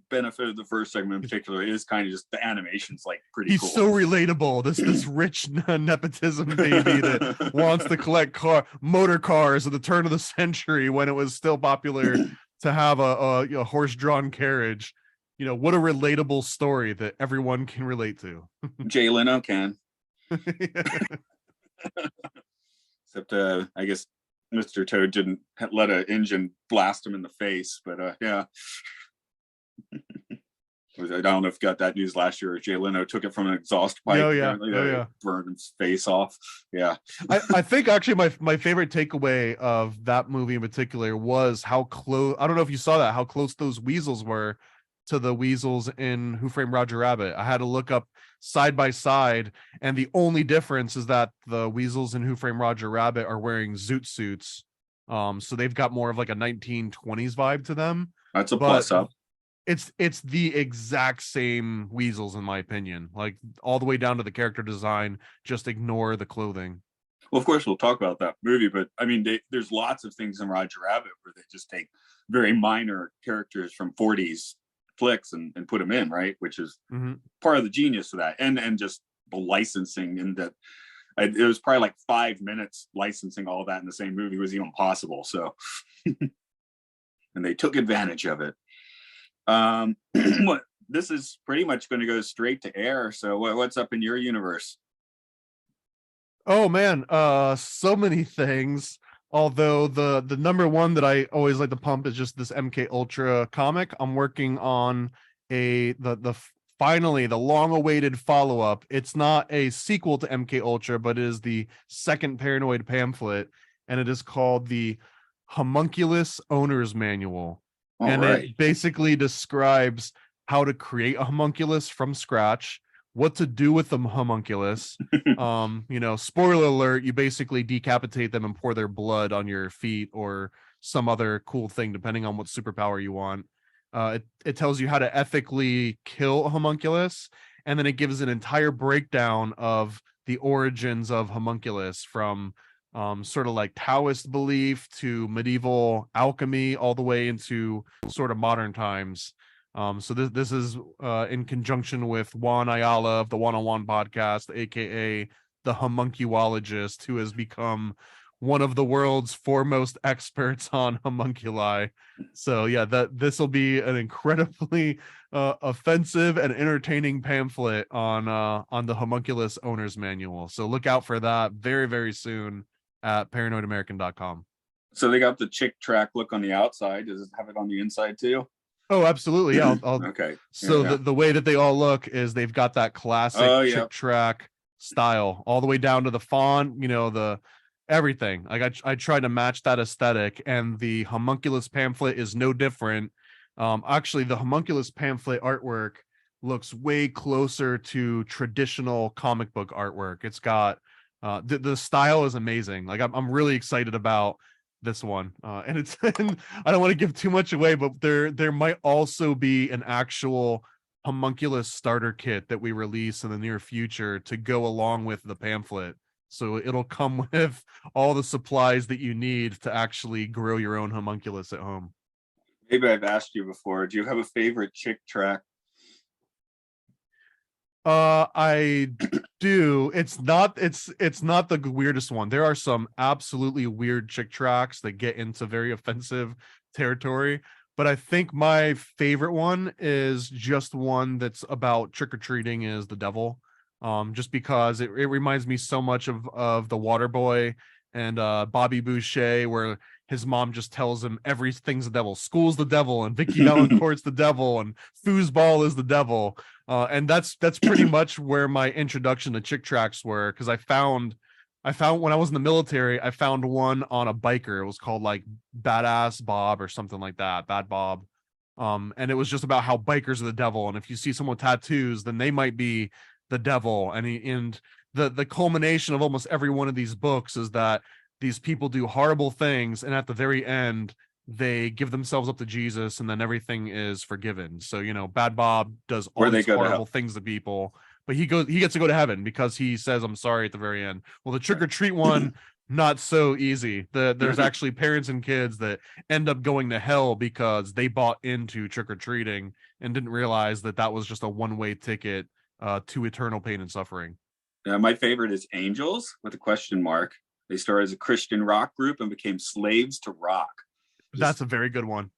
Speaker 1: benefit of the first segment in particular is kind of just the animation's like pretty
Speaker 2: He's
Speaker 1: cool.
Speaker 2: so relatable. This rich nepotism baby that wants to collect motor cars at the turn of the century when it was still popular to have a horse-drawn carriage. What a relatable story that everyone can relate to.
Speaker 1: Jay Leno can. Except I guess Mr. Toad didn't let an engine blast him in the face, but yeah. I don't know if you got that news last year. Jay Leno took it from an exhaust pipe.
Speaker 2: Oh yeah.
Speaker 1: Burned his face off. Yeah.
Speaker 2: I think actually my favorite takeaway of that movie in particular was how close. I don't know if you saw that, how close those weasels were to the weasels in Who Framed Roger Rabbit. I had to look up side by side, and the only difference is that the weasels in Who Framed Roger Rabbit are wearing zoot suits. So they've got more of like a 1920s vibe to them.
Speaker 1: That's a plus up.
Speaker 2: It's the exact same weasels in my opinion, like all the way down to the character design. Just ignore the clothing.
Speaker 1: Well, of course we'll talk about that movie, but I mean there's lots of things in Roger Rabbit where they just take very minor characters from 40s flicks and put them in, right, which is part of the genius of that, and just the licensing, and that it was probably like 5 minutes licensing all that in the same movie was even possible, so and they took advantage of it. This is pretty much going to go straight to air, so what's up in your universe?
Speaker 2: Oh man, so many things. Although the number one that I always like to pump is just this MK Ultra comic. I'm working on finally the long-awaited follow-up. It's not a sequel to MK Ultra, but it is the second Paranoid pamphlet, and it is called the Homunculus Owner's Manual. It basically describes how to create a homunculus from scratch, what to do with the homunculus. Spoiler alert, you basically decapitate them and pour their blood on your feet or some other cool thing depending on what superpower you want. It tells you how to ethically kill a homunculus, and then it gives an entire breakdown of the origins of homunculus, from sort of like Taoist belief to medieval alchemy, all the way into sort of modern times. So this is in conjunction with Juan Ayala of the One-on-One podcast, aka the homunculologist, who has become one of the world's foremost experts on homunculi. So yeah, this will be an incredibly offensive and entertaining pamphlet on the Homunculus Owner's Manual. So look out for that very, very soon at paranoidamerican.com.
Speaker 1: So they got the chick track look on the outside. Does it have it on the inside too?
Speaker 2: Oh, absolutely. Yeah.
Speaker 1: Okay.
Speaker 2: So yeah. The way that they all look is they've got that classic chick track style all the way down to the font, the everything. Like I tried to match that aesthetic, and the homunculus pamphlet is no different. Actually, the homunculus pamphlet artwork looks way closer to traditional comic book artwork. It's got the style is amazing. Like I'm really excited about this one, and I don't want to give too much away, but there might also be an actual homunculus starter kit that we release in the near future to go along with the pamphlet. So it'll come with all the supplies that you need to actually grow your own homunculus at home.
Speaker 1: Maybe I've asked you before, do you have a favorite chick track?
Speaker 2: I do. It's not the weirdest one. There are some absolutely weird chick tracks that get into very offensive territory, but I think my favorite one is just one that's about trick or treating is the devil. Just because it reminds me so much of the Water Boy and Bobby Boucher, where his mom just tells him everything's the devil. School's the devil, and Vicky Valancourt's the devil, and foosball is the devil. And that's pretty much where my introduction to chick tracks were, because I found when I was in the military, I found one on a biker. It was called like Badass Bob or something like that, Bad Bob. And it was just about how bikers are the devil, and if you see someone with tattoos, then they might be the devil. And the culmination of almost every one of these books is that these people do horrible things, and at the very end they give themselves up to Jesus, and then everything is forgiven. So, Bad Bob does all
Speaker 1: Where they
Speaker 2: these
Speaker 1: go to
Speaker 2: horrible
Speaker 1: hell.
Speaker 2: things to people, but he gets to go to heaven because he says I'm sorry at the very end. Well, the trick or treat one, not so easy. There's actually parents and kids that end up going to hell because they bought into trick or treating and didn't realize that that was just a one-way ticket to eternal pain and suffering.
Speaker 1: My favorite is Angels with a question mark. They started as a Christian rock group and became slaves to rock.
Speaker 2: That's a very good one.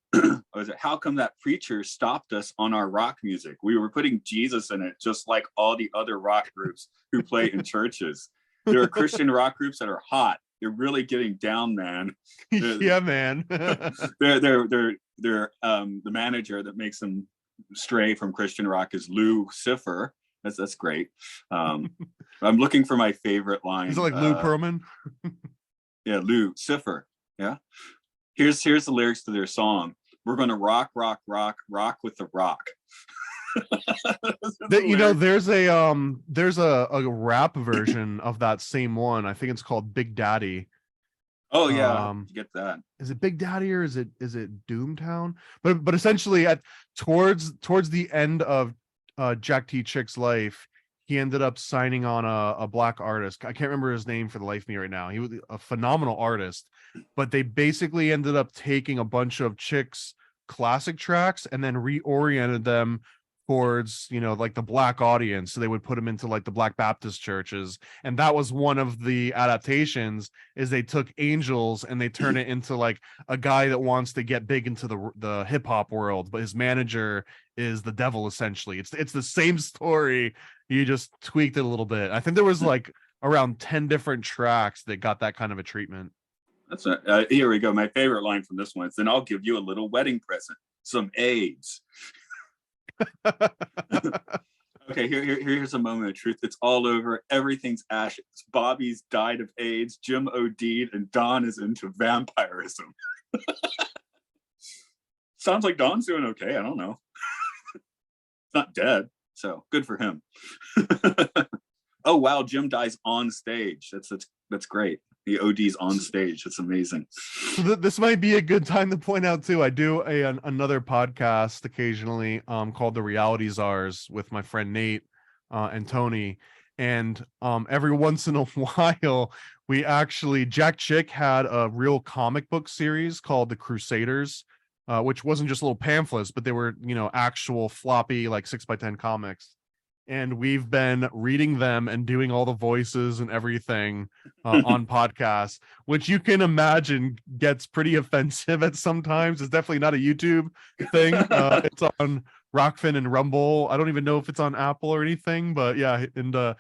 Speaker 1: Was it, how come that preacher stopped us on our rock music? We were putting Jesus in it, just like all the other rock groups who play in churches. There are Christian rock groups that are hot. They're really getting down, man.
Speaker 2: Yeah, man.
Speaker 1: They're the manager that makes them stray from Christian rock is Lou Cipher. That's great. I'm looking for my favorite line.
Speaker 2: Is it like Lou Pearlman?
Speaker 1: Yeah, Lou Cipher. Yeah. Here's the lyrics to their song. We're gonna rock, rock, rock, rock with the rock.
Speaker 2: There's a rap version of that same one. I think it's called Big Daddy.
Speaker 1: Oh yeah, you get that.
Speaker 2: Is it Big Daddy or is it Doomtown? But essentially towards the end of Jack T. Chick's life, he ended up signing on a black artist. I can't remember his name for the life of me right now. He was a phenomenal artist, but they basically ended up taking a bunch of Chick's classic tracks and then reoriented them towards, like the black audience. So they would put them into like the Black Baptist churches. And that was one of the adaptations, is they took Angels and they turn it into like a guy that wants to get big into the hip hop world, but his manager is the devil. Essentially, it's the same story. You just tweaked it a little bit. I think there was like around 10 different tracks that got that kind of a treatment.
Speaker 1: That's here we go. My favorite line from this one is, then I'll give you a little wedding present, some AIDS. Okay, here's a moment of truth. It's all over. Everything's ashes. Bobby's died of AIDS. Jim OD'd, and Don is into vampirism. Sounds like Don's doing okay. I don't know. It's not dead, so good for him. Oh wow, Jim dies on stage. That's great. He ODs on stage. That's amazing.
Speaker 2: So this might be a good time to point out too. I do another podcast occasionally called The Reality Czars with my friend Nate and Tony. And every once in a while, we actually, Jack Chick had a real comic book series called The Crusaders, which wasn't just little pamphlets, but they were, actual floppy, like 6x10 comics. And we've been reading them and doing all the voices and everything on podcasts, which you can imagine gets pretty offensive at sometimes. It's definitely not a YouTube thing. It's on Rockfin and Rumble. I don't even know if it's on Apple or anything, but yeah. And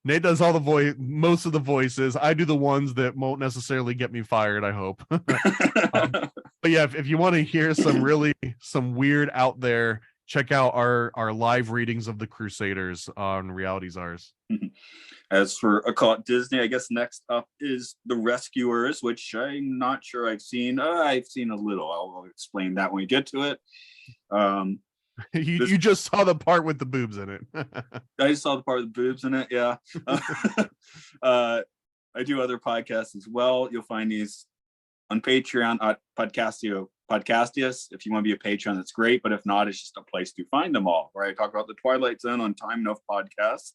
Speaker 2: Nate does all the most of the voices. I do the ones that won't necessarily get me fired, I hope. But yeah, if you want to hear some weird out there, check out our live readings of The Crusaders on Reality Czars.
Speaker 1: As for Occult Disney, I guess next up is The Rescuers, which I'm not sure I've seen. I've seen a little. I'll explain that when we get to it.
Speaker 2: You just saw the part with the boobs in it.
Speaker 1: I just saw the part with the boobs in it, yeah. I do other podcasts as well. You'll find these on Patreon at Podcastius. If you want to be a patron, that's great. But if not, it's just a place to find them all, where I talk about the Twilight Zone on Time Enough podcast.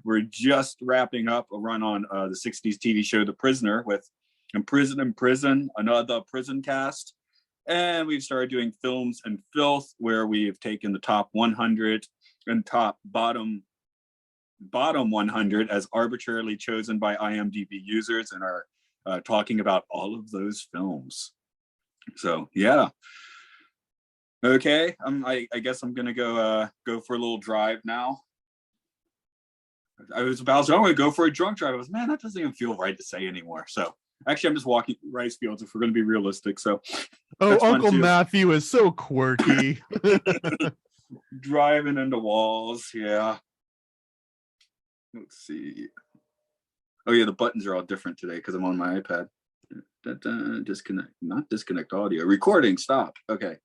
Speaker 1: We're just wrapping up a run on the 60s TV show The Prisoner with In Prison, another prison cast. And we've started doing Films and Filth, where we have taken the top 100 and top bottom bottom 100 as arbitrarily chosen by IMDb users and are talking about all of those films. So yeah. Okay, I guess I'm gonna go for a little drive now. I was about to, I'm gonna go for a drunk drive. I was, man, that doesn't even feel right to say anymore. So actually, I'm just walking rice fields if we're gonna be realistic. So
Speaker 2: Uncle Matthew is so quirky.
Speaker 1: Driving into walls, yeah. Let's see. Oh yeah, the buttons are all different today because I'm on my iPad. Disconnect, not disconnect audio. Recording, stop. Okay.